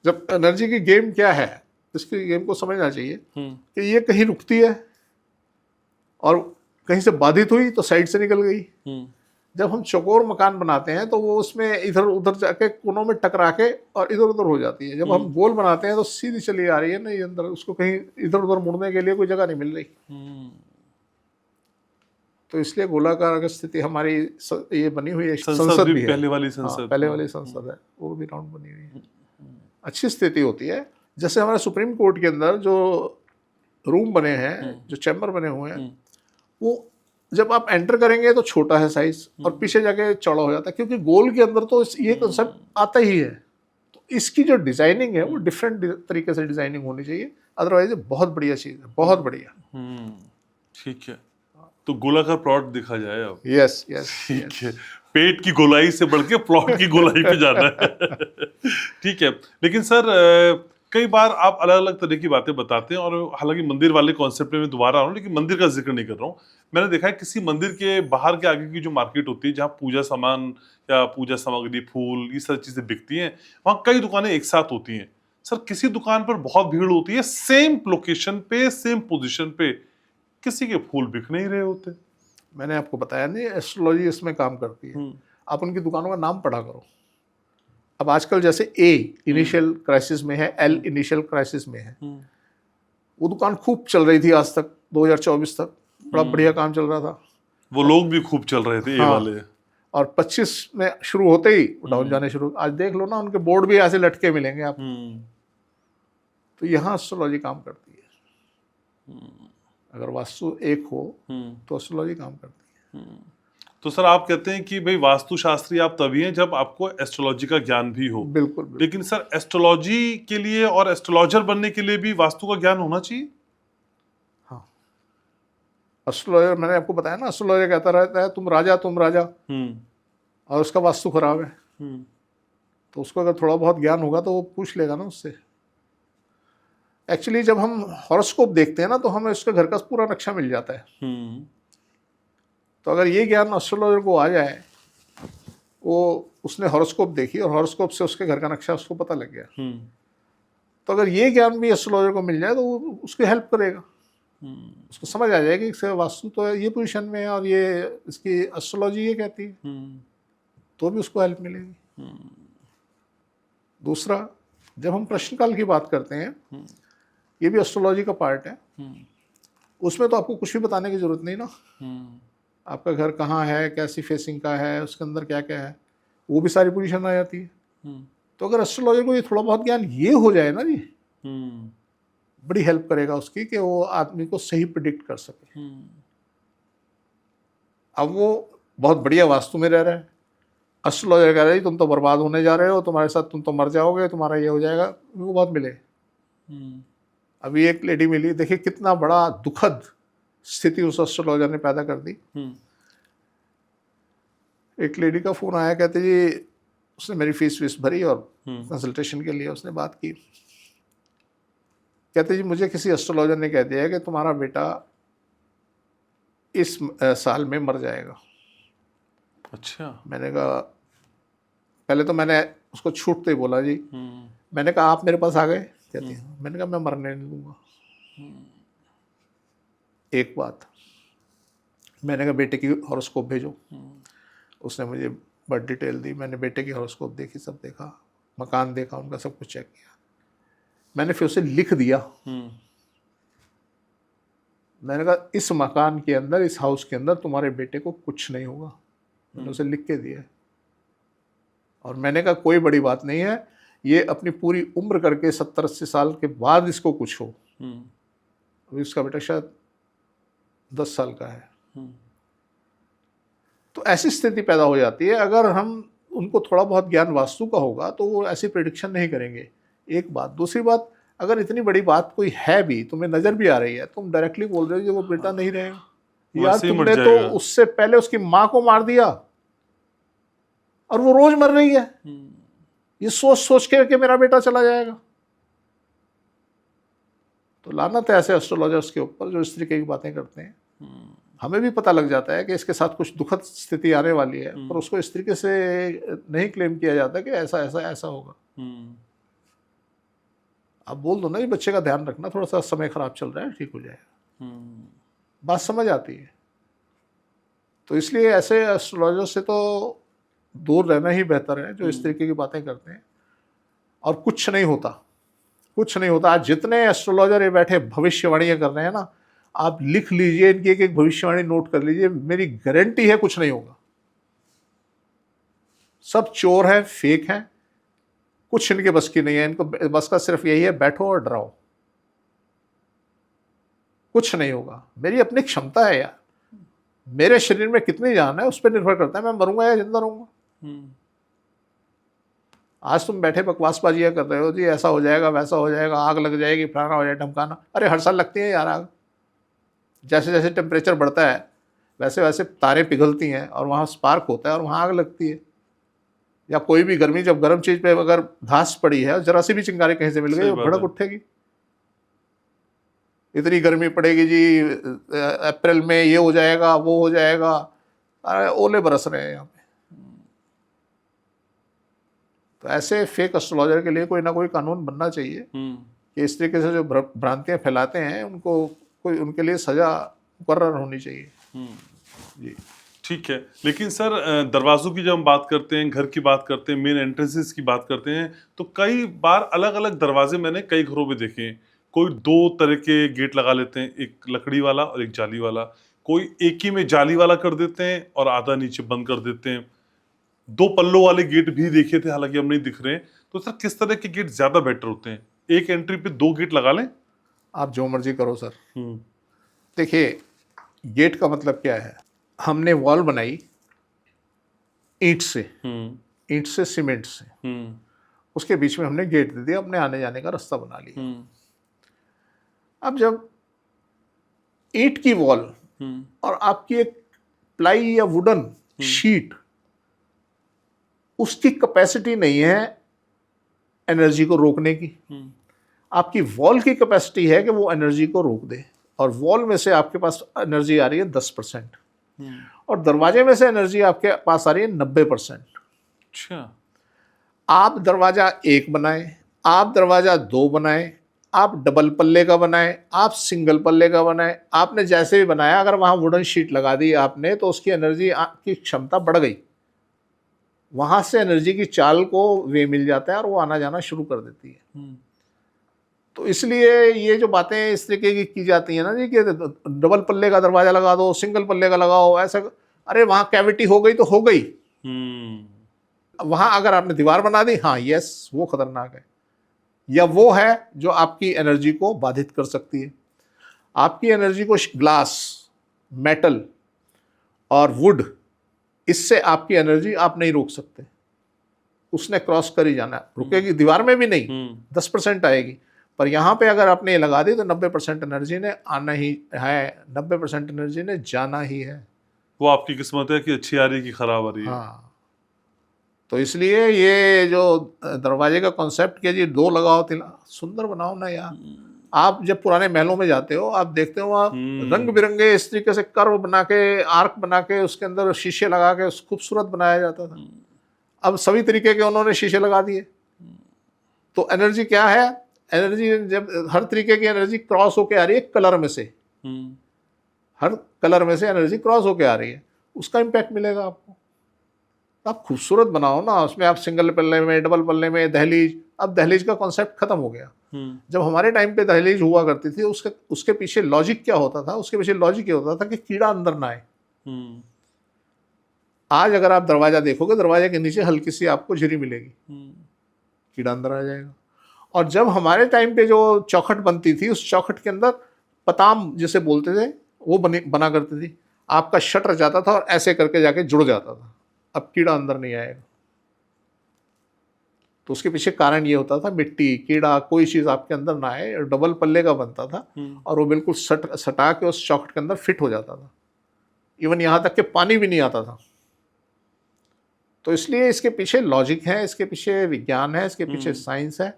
जब एनर्जी की गेम क्या है, इसकी गेम को समझना चाहिए कि ये कहीं रुकती है और कहीं से बाधित हुई तो साइड से निकल गई। जब हम चौकोर मकान बनाते हैं तो वो उसमें इधर उधर जाके कोनों में टकरा के और इधर उधर हो जाती है। जब हम गोल बनाते हैं तो सीधी चली आ रही है ना ये अंदर, उसको कहीं इधर उधर मुड़ने के लिए कोई जगह नहीं मिल रही। तो इसलिए गोलाकार अगर स्थिति हमारी ये बनी हुई है, संसद भी है, पहले वाली संसद, पहले वाली संसद है, वो भी राउंड बनी हुई है, अच्छी स्थिति होती है। जैसे हमारे सुप्रीम कोर्ट के अंदर जो रूम बने हैं, जो चैम्बर बने हुए हैं, वो जब आप एंटर करेंगे तो छोटा है साइज और पीछे जाके चौड़ा हो जाता है, क्योंकि गोल के अंदर तो ये कंसेप्ट आता ही है। तो इसकी जो डिजाइनिंग है वो डिफरेंट तरीके से डिजाइनिंग होनी चाहिए, अदरवाइज बहुत बढ़िया चीज है, बहुत बढ़िया। ठीक है, तो गोलाकार प्लॉट दिखा जाए अब। यस यस, ठीक है, पेट की गोलाई से बढ़ के प्लॉट की गोलाई पे जाना है। ठीक है, लेकिन सर कई बार आप अलग अलग तरह की बातें बताते हैं, और हालांकि मंदिर वाले कॉन्सेप्ट में मैं दोबारा आ रहा हूँ, लेकिन मंदिर का जिक्र नहीं कर रहा हूँ। मैंने देखा है किसी मंदिर के बाहर के आगे की जो मार्केट होती है, जहाँ पूजा सामान या पूजा सामग्री, फूल, ये सारी चीजें बिकती हैं, वहाँ कई दुकानें एक साथ होती हैं। सर किसी दुकान पर बहुत भीड़ होती है, सेम लोकेशन पे, सेम पोजिशन पे, किसी के फूल बिक नहीं रहे होते। मैंने आपको बताया नहीं, एस्ट्रोलॉजी इसमें काम करती है। आप उनकी दुकानों का नाम पढ़ा करो। अब आजकल जैसे ए इनिशियल क्राइसिस में है, एल इनिशियल क्राइसिस में है, वो दुकान खूब चल रही थी आज तक, 2024 तक बड़ा बढ़िया काम चल रहा था, वो लोग भी खूब चल रहे थे, हाँ, ए वाले। और 25 में शुरू होते ही डाउन जाने शुरू। आज देख लो ना, उनके बोर्ड भी ऐसे लटके मिलेंगे आप। तो यहाँ एस्ट्रोलॉजी काम करती है। अगर वास्तु एक हो तो एस्ट्रोलॉजी काम करती है। तो सर आप कहते हैं कि भाई वास्तुशास्त्री आप तभी हैं जब आपको एस्ट्रोलॉजी का ज्ञान भी हो। बिल्कुल, बिल्कुल। लेकिन सर एस्ट्रोलॉजी के लिए और एस्ट्रोलॉजर बनने के लिए भी वास्तु का ज्ञान होना चाहिए। हाँ, एस्ट्रोलॉजर, मैंने आपको बताया ना, एस्ट्रोलॉजर कहता रहता है तुम राजा तुम राजा, और उसका वास्तु खराब है, तो उसको अगर थोड़ा बहुत ज्ञान होगा तो वो पूछ लेगा ना उससे। एक्चुअली जब हम हॉरोस्कोप देखते हैं ना, तो हमें उसके घर का पूरा नक्शा मिल जाता है। तो अगर ये ज्ञान एस्ट्रोलॉजर को आ जाए, वो उसने हॉरोस्कोप देखी और हॉरोस्कोप से उसके घर का नक्शा उसको पता लग गया, तो अगर ये ज्ञान भी एस्ट्रोलॉजर को मिल जाए तो वो उसकी हेल्प करेगा। उसको समझ आ जाएगी कि वास्तु तो ये पोजीशन में है और ये इसकी एस्ट्रोलॉजी ये कहती है, तो भी उसको हेल्प मिलेगी। दूसरा, जब हम प्रश्नकाल की बात करते हैं, ये भी एस्ट्रोलॉजी का पार्ट है। उसमें तो आपको कुछ भी बताने की जरूरत नहीं ना। आपका घर कहाँ है, कैसी फेसिंग का है, उसके अंदर क्या क्या है, वो भी सारी पोजीशन आ जाती है। तो अगर एस्ट्रोलॉजर को ये थोड़ा बहुत ज्ञान ये हो जाए ना जी, बड़ी हेल्प करेगा उसकी, कि वो आदमी को सही प्रिडिक्ट कर सके। अब वो बहुत बढ़िया वास्तु में रह रहा है, एस्ट्रोलॉजर कह रहा है तुम तो बर्बाद होने जा रहे हो, तुम्हारे साथ तुम तो मर जाओगे, तुम्हारा ये हो जाएगा, वो बात मिले। अभी एक लेडी मिली, देखिए कितना बड़ा दुखद स्थिति उस एस्ट्रोलॉजर ने पैदा कर दी। एक लेडी का फोन आया, कहते जी उसने मेरी फीस वीस भरी और कंसल्टेशन के लिए उसने बात की। कहते जी मुझे किसी एस्ट्रोलॉजर ने कह दिया है कि तुम्हारा बेटा इस साल में मर जाएगा। अच्छा। मैंने कहा, पहले तो मैंने उसको छूटते ही बोला जी, मैंने कहा आप मेरे पास आ गए। कहती है, मैंने कहा मैं मरने नहीं दूंगा। एक बात, मैंने कहा बेटे की हॉरोस्कोप भेजो। उसने मुझे बर्थ डिटेल दी, मैंने बेटे की हॉरोस्कोप देखी, सब देखा, मकान देखा उनका, सब कुछ चेक किया। मैंने फिर उसे लिख दिया। मैंने कहा इस मकान के अंदर, इस हाउस के अंदर तुम्हारे बेटे को कुछ नहीं होगा। मैंने उसे लिख के दिया। और मैंने कहा कोई बड़ी बात नहीं है, ये अपनी पूरी उम्र करके 70-80 साल के बाद इसको कुछ हो। अभी उसका बेटा शायद 10 साल का है। तो ऐसी स्थिति पैदा हो जाती है। अगर हम उनको थोड़ा बहुत ज्ञान वास्तु का होगा तो वो ऐसी प्रेडिक्शन नहीं करेंगे। एक बात। दूसरी बात, अगर इतनी बड़ी बात कोई है भी, तुम्हें नजर भी आ रही है, तुम डायरेक्टली बोल रहे हो कि वो बेटा नहीं रहेगा, यार तुमने तो उससे पहले उसकी माँ को मार दिया और वो रोज मर रही है, ये सोच सोच के कि मेरा बेटा चला जाएगा। तो लानत है ऐसे एस्ट्रोलॉजर्स के ऊपर जो इस तरीके की बातें करते हैं। हमें भी पता लग जाता है कि इसके साथ कुछ दुखद स्थिति आने वाली है, पर उसको इस तरीके से नहीं क्लेम किया जाता कि ऐसा ऐसा ऐसा होगा। आप बोल दो ना, ये बच्चे का ध्यान रखना, थोड़ा सा समय खराब चल रहा है, ठीक हो जाएगा। बात समझ आती है। तो इसलिए ऐसे एस्ट्रोलॉजर से तो दूर रहना ही बेहतर है जो इस तरीके की बातें करते हैं। और कुछ नहीं होता, कुछ नहीं होता। आज जितने एस्ट्रोलॉजर ये बैठे भविष्यवाणियां कर रहे हैं ना, आप लिख लीजिए, इनकी एक एक भविष्यवाणी नोट कर लीजिए, मेरी गारंटी है कुछ नहीं होगा। सब चोर है, फेक है, कुछ इनके बस की नहीं है। इनको बस का सिर्फ यही है, बैठो और डराओ, कुछ नहीं होगा। मेरी अपनी क्षमता है यार, मेरे शरीर में कितनी जान है उस पर निर्भर करता है मैं मरूंगा या जिंदा रहूंगा। आज तुम बैठे बकवासबाजियां कर रहे हो जी, ऐसा हो जाएगा, वैसा हो जाएगा, आग लग जाएगी, फलाना हो जाएगा, ढमकाना। अरे हर साल लगती है यार आग। जैसे जैसे टेम्परेचर बढ़ता है वैसे वैसे तारे पिघलती हैं और वहाँ स्पार्क होता है और वहाँ आग लगती है। या कोई भी गर्मी, जब गर्म चीज पे अगर धास पड़ी है, जरा सी भी चिंगारी कहीं से मिल गई, वो भड़क उठेगी। इतनी गर्मी पड़ेगी जी, अप्रैल में ये हो जाएगा, वो हो जाएगा, अरे ओले बरस रहे हैं यहाँ पे। तो ऐसे फेक एस्ट्रोलॉजर के लिए कोई ना कोई कानून बनना चाहिए कि इस तरीके से जो भ्रांतियां फैलाते हैं उनको कोई, उनके लिए सजा मुकर्रर होनी चाहिए। जी ठीक है। लेकिन सर, दरवाजों की जब हम बात करते हैं, घर की बात करते हैं, मेन एंट्रेंसेस की बात करते हैं, तो कई बार अलग अलग दरवाजे मैंने कई घरों में देखे हैं। कोई दो तरह के गेट लगा लेते हैं, एक लकड़ी वाला और एक जाली वाला। कोई एक ही में जाली वाला कर देते हैं और आधा नीचे बंद कर देते हैं। दो पल्लों वाले गेट भी देखे थे, हालांकि अब नहीं दिख रहे हैं। तो सर, किस तरह के गेट ज्यादा बेटर होते हैं? एक एंट्री पे दो गेट लगा लें? आप जो मर्जी करो सर। देखिए, गेट का मतलब क्या है? हमने वॉल बनाई ईंट से सीमेंट से, उसके बीच में हमने गेट दे दिया, अपने आने जाने का रास्ता बना लिया। अब जब ईंट की वॉल और आपकी एक प्लाई या वुडन शीट, उसकी कैपेसिटी नहीं है एनर्जी को रोकने की। आपकी वॉल की कैपेसिटी है कि वो एनर्जी को रोक दे, और वॉल में से आपके पास एनर्जी आ रही है 10%, और दरवाजे में से एनर्जी आपके पास आ रही है 90%। अच्छा। आप दरवाजा एक बनाए, आप दरवाजा दो बनाए, आप डबल पल्ले का बनाए, आप सिंगल पल्ले का बनाए, आपने जैसे भी बनाया, अगर वहां वुडन शीट लगा दी आपने, तो उसकी एनर्जी की क्षमता बढ़ गई। वहां से एनर्जी की चाल को वे मिल जाता है और वो आना जाना शुरू कर देती है। तो इसलिए ये जो बातें इस तरीके की जाती हैं ना जी, कि डबल पल्ले का दरवाजा लगा दो, सिंगल पल्ले का लगाओ, ऐसा, अरे वहां कैविटी हो गई तो हो गई। वहां अगर आपने दीवार बना दी, हाँ यस, वो खतरनाक है, या वो है जो आपकी एनर्जी को बाधित कर सकती है। आपकी एनर्जी को ग्लास, मेटल और वुड, इससे आपकी एनर्जी आप नहीं रोक सकते, उसने क्रॉस कर ही जाना। रुकेगी दीवार में भी नहीं, 10% आएगी, पर यहाँ पे अगर आपने ये लगा दी तो 90% एनर्जी ने आना ही है, 90% एनर्जी ने जाना ही है। वो आपकी किस्मत है कि अच्छी आ रही है कि खराब आ रही है। हाँ, तो इसलिए ये जो दरवाजे का कॉन्सेप्ट किया जी, दो लगाओ तीन, सुंदर बनाओ ना यार। आप जब पुराने महलों में जाते हो, आप देखते हो वहाँ रंग बिरंगे इस तरीके से कर्व बना के, आर्क बना के, उसके अंदर शीशे लगा के खूबसूरत बनाया जाता था। अब सभी तरीके के उन्होंने शीशे लगा दिए। तो एनर्जी क्या है? एनर्जी, जब हर तरीके की एनर्जी क्रॉस होके आ रही है कलर में से, हर कलर में से एनर्जी क्रॉस होके आ रही है, उसका इम्पैक्ट मिलेगा आपको। आप खूबसूरत बनाओ ना, उसमें आप सिंगल पल्ले में, डबल पल्ले में, दहलीज। अब दहलीज का कॉन्सेप्ट खत्म हो गया। जब हमारे टाइम पे दहलीज हुआ करती थी, उसके पीछे लॉजिक क्या होता था? उसके पीछे लॉजिक ये होता था कि कीड़ा अंदर ना आए। आज अगर आप दरवाजा देखोगे, दरवाजे के नीचे हल्की सी आपको झिरी मिलेगी, कीड़ा अंदर आ जाएगा। और जब हमारे टाइम पे जो चौखट बनती थी, उस चौखट के अंदर पताम जिसे बोलते थे, वो बना करती थी। आपका शटर जाता था और ऐसे करके जाके जुड़ जाता था, अब कीड़ा अंदर नहीं आएगा। तो उसके पीछे कारण ये होता था, मिट्टी, कीड़ा, कोई चीज़ आपके अंदर ना आए। डबल पल्ले का बनता था और वो बिल्कुल सटा के उस चौखट के अंदर फिट हो जाता था। इवन यहाँ तक कि पानी भी नहीं आता था। तो इसलिए इसके पीछे लॉजिक है, इसके पीछे विज्ञान है, इसके पीछे साइंस है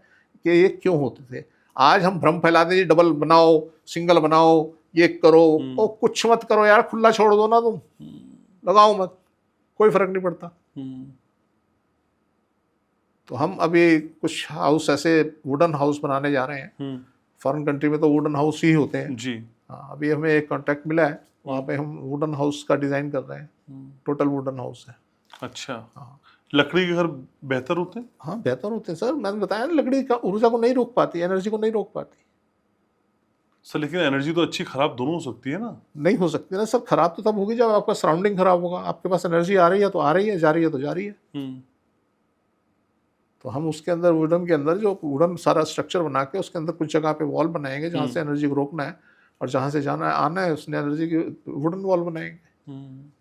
कि ये क्यों होते थे। आज हम भ्रम फैलाते हैं, डबल बनाओ, सिंगल बनाओ, ये करो, ओ कुछ मत करो यार, खुला छोड़ दो ना, तुम लगाओ मत, कोई फर्क नहीं पड़ता। तो हम अभी कुछ हाउस ऐसे वुडन हाउस बनाने जा रहे हैं। फॉरेन कंट्री में तो वुडन हाउस ही होते हैं जी। हाँ, अभी हमें एक कॉन्ट्रैक्ट मिला है, वहाँ पे हम वुडन हाउस का डिज़ाइन कर रहे हैं। टोटल वुडन हाउस है। अच्छा, हाँ लकड़ी के घर बेहतर होते हैं? हाँ बेहतर होते हैं सर, मैंने बताया ना, लकड़ी का ऊर्जा को नहीं रोक पाती, एनर्जी को नहीं रोक पाती। सर लेकिन एनर्जी तो अच्छी खराब दोनों हो सकती है ना? नहीं हो सकती ना सर, खराब तो तब होगी जब आपका सराउंडिंग खराब होगा। आपके पास एनर्जी आ रही है तो आ रही है, जा रही है तो जा रही है। तो हम उसके अंदर वुडन के अंदर जो वुडन सारा स्ट्रक्चर बना के उसके अंदर कुछ जगह पे वॉल बनाएंगे जहाँ से एनर्जी को रोकना है, और जहाँ से जाना है आना है उसने एनर्जी की वुडन वॉल बनाएंगे।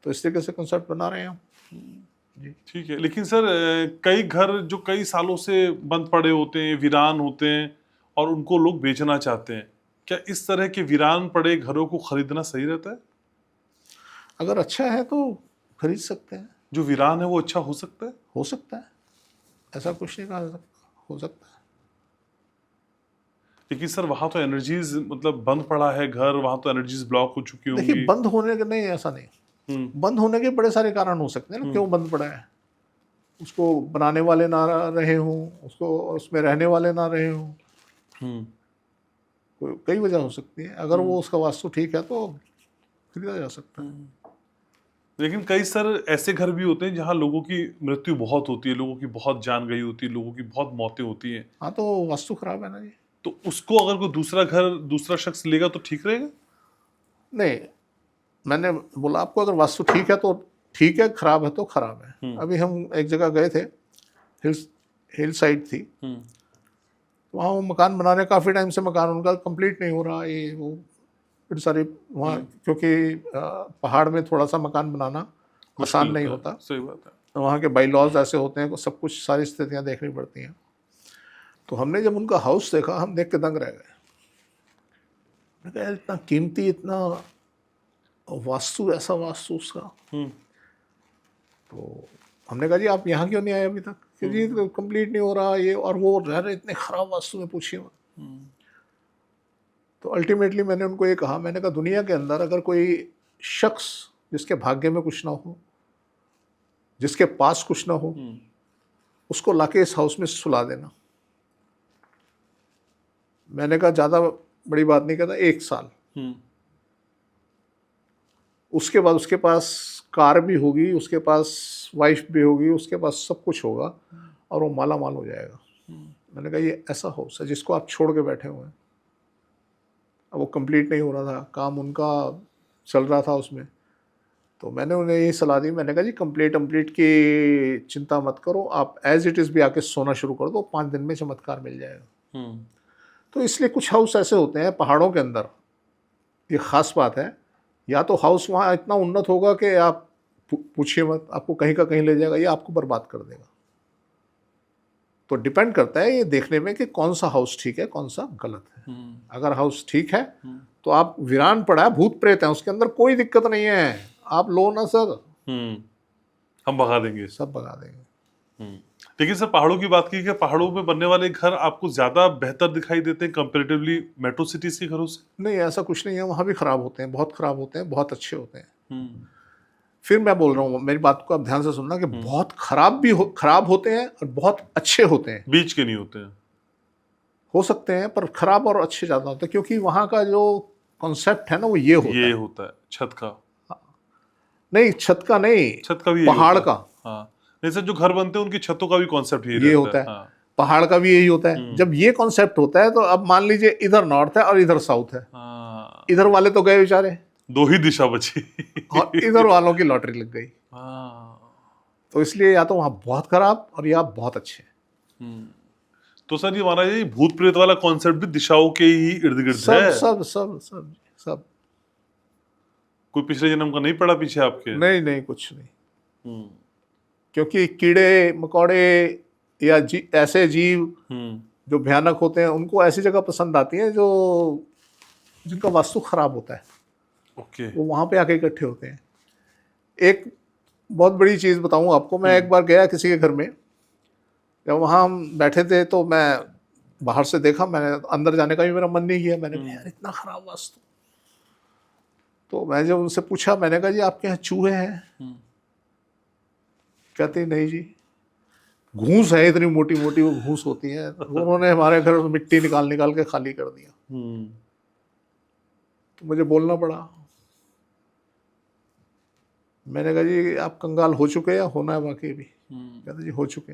तो इस तरीके से कंसेप्ट बना रहे हैं हम। जी ठीक है, लेकिन सर कई घर जो कई सालों से बंद पड़े होते हैं, वीरान होते हैं, और उनको लोग बेचना चाहते हैं, क्या इस तरह के वीरान पड़े घरों को खरीदना सही रहता है? अगर अच्छा है तो खरीद सकते हैं। जो वीरान है वो अच्छा हो सकता है? हो सकता है, ऐसा कुछ नहीं कहा जा सकता, हो सकता है। लेकिन सर वहां तो एनर्जीज मतलब बंद पड़ा है घर, वहां तो एनर्जीज ब्लॉक हो चुकी देखिए होंगी। बंद होने के नहीं, ऐसा नहीं, बंद होने के बड़े सारे कारण हो सकते हैं ना, क्यों बंद पड़ा है। उसको बनाने वाले ना रहे हों, उसको उसमें रहने वाले ना रहे हों, कई वजह हो सकती है। अगर वो उसका वास्तु ठीक है तो खरीदा जा सकता है। लेकिन कई सर ऐसे घर भी होते हैं जहां लोगों की मृत्यु बहुत होती है, लोगों की बहुत जान गई होती है, लोगों की बहुत मौतें होती हैं, हाँ तो वास्तु खराब है ना जी। तो उसको अगर कोई दूसरा घर दूसरा शख्स लेगा तो ठीक रहेगा? नहीं, मैंने बोला आपको अगर वास्तु ठीक है तो ठीक है, खराब है तो खराब है। अभी हम एक जगह गए थे, हिल साइड थी, वहाँ वो मकान बना रहे, काफ़ी टाइम से मकान उनका कंप्लीट नहीं हो रहा, ये वो फिर सारी वहाँ, क्योंकि पहाड़ में थोड़ा सा मकान बनाना आसान नहीं होता। सही बात है। तो वहाँ के बाई लॉज ऐसे होते हैं, सब कुछ सारी स्थितियाँ देखनी पड़ती हैं। तो हमने जब उनका हाउस देखा, हम देख के दंग रह गए। मैंने कहा यार इतना कीमती, इतना वास्तु, ऐसा वास्तु उसका। तो हमने कहा जी आप यहाँ क्यों नहीं आए अभी तक? कि जी तो कंप्लीट नहीं हो रहा ये, और वो रह रहे इतने खराब वास्तु में, पूछिए मत। तो अल्टीमेटली मैंने उनको ये कहा, मैंने कहा दुनिया के अंदर अगर कोई शख्स जिसके भाग्य में कुछ ना हो, जिसके पास कुछ ना हो, उसको लाके इस हाउस में सुला देना। मैंने कहा ज़्यादा बड़ी बात नहीं कहता, 1 साल, उसके बाद उसके पास कार भी होगी, उसके पास वाइफ भी होगी, उसके पास सब कुछ होगा, और वो माला माल हो जाएगा। मैंने कहा ये ऐसा हाउस है जिसको आप छोड़ के बैठे हुए हैं। अब वो कंप्लीट नहीं हो रहा था, काम उनका चल रहा था उसमें। तो मैंने उन्हें यही सलाह दी, मैंने कहा जी कंप्लीट की चिंता मत करो, आप एज इट इज़ भी आके सोना शुरू कर दो, 5 दिन में चमत्कार मिल जाएगा। तो इसलिए कुछ हाउस ऐसे होते हैं पहाड़ों के अंदर, ये ख़ास बात है, या तो हाउस वहाँ इतना उन्नत होगा कि आप पूछिए मत, आपको कहीं का कहीं ले जाएगा, या आपको बर्बाद कर देगा। तो डिपेंड करता है ये देखने में कि कौन सा हाउस ठीक है, कौन सा गलत है। अगर हाउस ठीक है तो आप, वीरान पड़ा है, भूत प्रेत है उसके अंदर, कोई दिक्कत नहीं है, आप लो ना सर, हम भगा देंगे, सब भगा देंगे। लेकिन सर पहाड़ों की बात की कि पहाड़ों में बनने वाले घर आपको ज्यादा बेहतर दिखाई देते हैं कंपैरेटिवली मेट्रो सिटीज के घरों से? नहीं ऐसा कुछ नहीं है, वहाँ भी खराब होते हैं, बहुत खराब होते हैं, बहुत अच्छे होते हैं। फिर मैं बोल रहा हूँ, मेरी बात को आप ध्यान से सुनना, कि बहुत खराब भी खराब होते हैं और बहुत अच्छे होते हैं, बीच के नहीं होते हैं। हो सकते हैं, पर खराब और अच्छे ज़्यादा होते हैं, क्योंकि वहाँ का जो कॉन्सेप्ट है ना वो ये होता है छत का नहीं, छत का नहीं, छत का भी पहाड़ का। हाँ, नहीं सर जो घर बनते हैं उनकी छतों का भी कॉन्सेप्ट ये होता है, हाँ। पहाड़ का भी यही होता है। जब ये कॉन्सेप्ट होता है तो अब मान लीजिए इधर नॉर्थ है और इधर साउथ है, इधर वाले तो गए बेचारे, 2 ही दिशा बची और इधर वालों की लॉटरी लग गई। तो इसलिए या तो वहाँ बहुत खराब और या बहुत अच्छे। तो सर ये माना जाए भूत प्रेत वाला कॉन्सेप्ट भी दिशाओं के ही इर्द गिर्द है? सब सब सब सब। कोई पिछले जन्म का नहीं पड़ा पीछे आपके? नहीं कुछ नहीं, क्योंकि कीड़े मकोड़े या ऐसे जीव जो भयानक होते हैं, उनको ऐसी जगह पसंद आती है जो जिनका वास्तु खराब होता है। ओके। वो वहाँ पे आके इकट्ठे होते हैं। एक बहुत बड़ी चीज़ बताऊँ आपको, मैं एक बार गया किसी के घर में, जब वहाँ हम बैठे थे तो मैं बाहर से देखा, मैंने अंदर जाने का भी मेरा मन नहीं किया। मैंने कहा यार इतना खराब वास्तु। तो मैं जब उनसे पूछा, मैंने कहा जी आपके यहाँ चूहे हैं? कहते नहीं जी, घूस है, इतनी मोटी मोटी वो घूस होती है। उन्होंने हमारे घर में मिट्टी निकाल के खाली कर दिया। तो मुझे बोलना पड़ा, मैंने कहा जी आप कंगाल हो चुके या होना है बाकी भी? कहते जी हो चुके।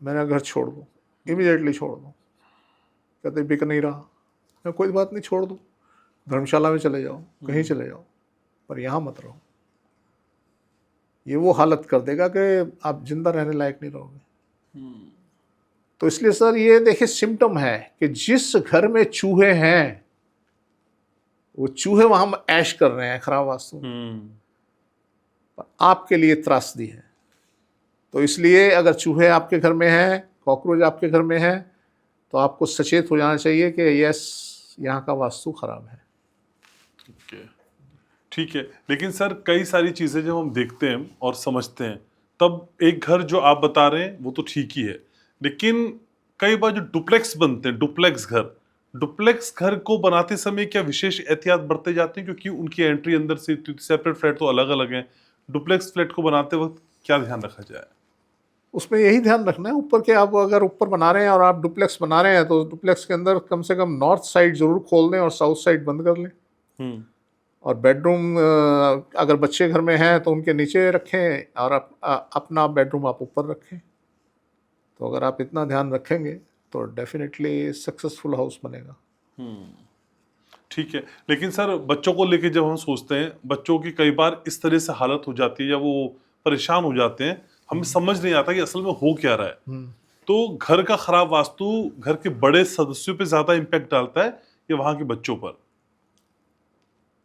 मैंने घर छोड़ दो, इमीडिएटली छोड़ दो। कहते बिक नहीं रहा। मैं कोई बात नहीं, छोड़ दो, धर्मशाला में चले जाओ, कहीं चले जाओ, पर यहाँ मत रहो। ये वो हालत कर देगा कि आप जिंदा रहने लायक नहीं रहोगे। तो इसलिए सर ये देखिए सिम्टम है कि जिस घर में चूहे हैं वो चूहे वहां ऐश कर रहे हैं खराब वास्तु में, पर आपके लिए त्रासदी है। तो इसलिए अगर चूहे आपके घर में हैं, कॉकरोच आपके घर में है, तो आपको सचेत हो जाना चाहिए कि यस यहाँ का वास्तु खराब है। ओके, ठीक है। लेकिन सर कई सारी चीजें जब हम देखते हैं और समझते हैं, तब एक घर जो आप बता रहे हैं वो तो ठीक ही है, लेकिन कई बार जो डुप्लेक्स बनते हैं, डुप्लेक्स घर को बनाते समय क्या विशेष एहतियात बरते जाते हैं? क्योंकि उनकी एंट्री अंदर से सेपरेट फ्लैट तो अलग अलग हैं। डुप्लेक्स फ्लैट को बनाते वक्त क्या ध्यान रखा जाए? उसमें यही ध्यान रखना है ऊपर के, आप अगर ऊपर बना रहे हैं और आप डुप्लेक्स बना रहे हैं तो डुप्लेक्स के अंदर कम से कम नॉर्थ साइड जरूर खोल दें और साउथ साइड बंद कर लें। और बेडरूम अगर बच्चे घर में हैं तो उनके नीचे रखें और अपना बेडरूम आप ऊपर रखें। तो अगर आप इतना ध्यान रखेंगे तो डेफिनेटली सक्सेसफुल हाउस बनेगा। ठीक है। लेकिन सर बच्चों को लेके जब हम सोचते हैं, बच्चों की कई बार इस तरह से हालत हो जाती है या वो परेशान हो जाते हैं, हमें समझ नहीं आता कि असल में हो क्या रहा है। तो घर का खराब वास्तु घर के बड़े सदस्यों पे ज्यादा इम्पैक्ट डालता है या वहां के बच्चों पर?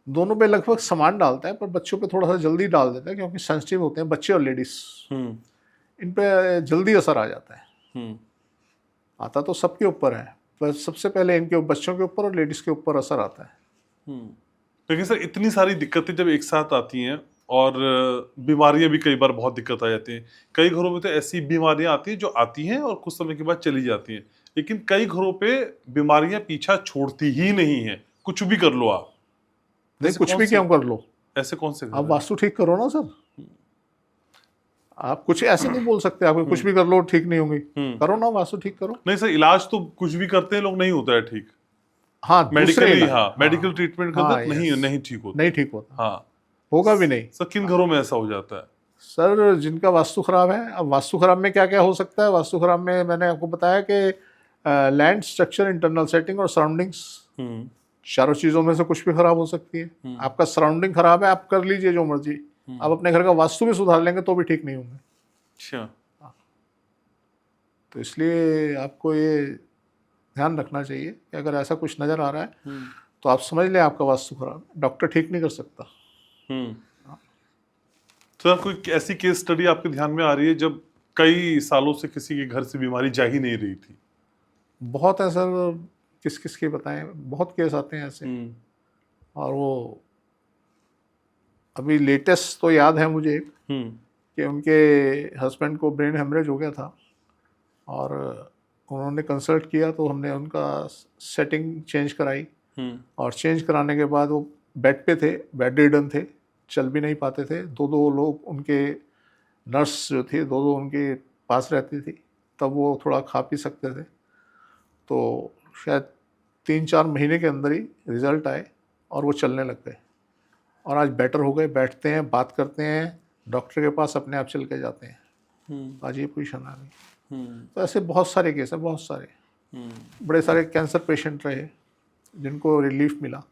दोनों पे लगभग समान डालता है, पर बच्चों पे थोड़ा सा जल्दी डाल देता है क्योंकि सेंसिटिव होते हैं बच्चे और लेडीज। इन पे जल्दी असर आ जाता है। आता तो सबके ऊपर है, पर सबसे पहले इनके बच्चों के ऊपर और लेडीज के ऊपर असर आता है। लेकिन सर इतनी सारी दिक्कतें जब एक साथ आती हैं और बीमारियां भी कई बार बहुत दिक्कत आ जाती हैं। कई घरों में तो ऐसी बीमारियां आती हैं जो आती हैं और कुछ समय के बाद चली जाती हैं, लेकिन कई घरों पे बीमारियां पीछा छोड़ती ही नहीं है, कुछ भी कर लो आप। नहीं, कुछ भी क्यों कर लो, ऐसे कौन से घर आप हैं? वास्तु ठीक करो ना सर। आप कुछ ऐसे नहीं बोल सकते आप कुछ भी कर लो ठीक नहीं होंगी। करो ना, वास्तु ठीक करो। नहीं सर, इलाज तो कुछ भी करते हैं लोग, नहीं होता है ठीक। हाँ, मेडिकली, हाँ, मेडिकल ट्रीटमेंट करते हाँ, हैं, नहीं ठीक होता। नहीं ठीक होता, हाँ, होगा भी नहीं। सर किन घरों में ऐसा हो जाता है? सर जिनका वास्तु खराब है, अब वास्तु खराब में क्या क्या हो सकता है? वास्तु खराब में मैंने आपको बताया कि लैंड, स्ट्रक्चर, इंटरनल सेटिंग और सराउंडिंग्स, चारों चीज़ों में से कुछ भी खराब हो सकती है। आपका सराउंडिंग खराब है, आप कर लीजिए जो मर्जी, आप अपने घर का वास्तु भी सुधार लेंगे तो भी ठीक नहीं होंगे। अच्छा। तो इसलिए आपको ये ध्यान रखना चाहिए कि अगर ऐसा कुछ नज़र आ रहा है तो आप समझ लें आपका वास्तु खराब है, डॉक्टर ठीक नहीं कर सकता। सर कोई ऐसी केस स्टडी आपके ध्यान में आ रही है जब कई सालों से किसी के घर से बीमारी जा ही नहीं रही थी? बहुत है सर, किस किस के बताएं, बहुत केस आते हैं ऐसे। और वो अभी लेटेस्ट तो याद है मुझे कि उनके हस्बैंड को ब्रेन हेमरेज हो गया था और उन्होंने कंसल्ट किया तो हमने उनका सेटिंग चेंज कराई। और चेंज कराने के बाद वो बेड पे थे, बेड रिडन थे, चल भी नहीं पाते थे। दो लोग उनके नर्स जो थे, दो उनके पास रहती थी, तब वो थोड़ा खा पी सकते थे। तो शायद 3-4 महीने के अंदर ही रिज़ल्ट आए और वो चलने लग गए और आज बेटर हो गए, बैठते हैं, बात करते हैं, डॉक्टर के पास अपने आप चल के जाते हैं। आज ये पोजीशन आ गई। तो ऐसे बहुत सारे केस हैं, बहुत सारे। बड़े सारे कैंसर पेशेंट रहे जिनको रिलीफ मिला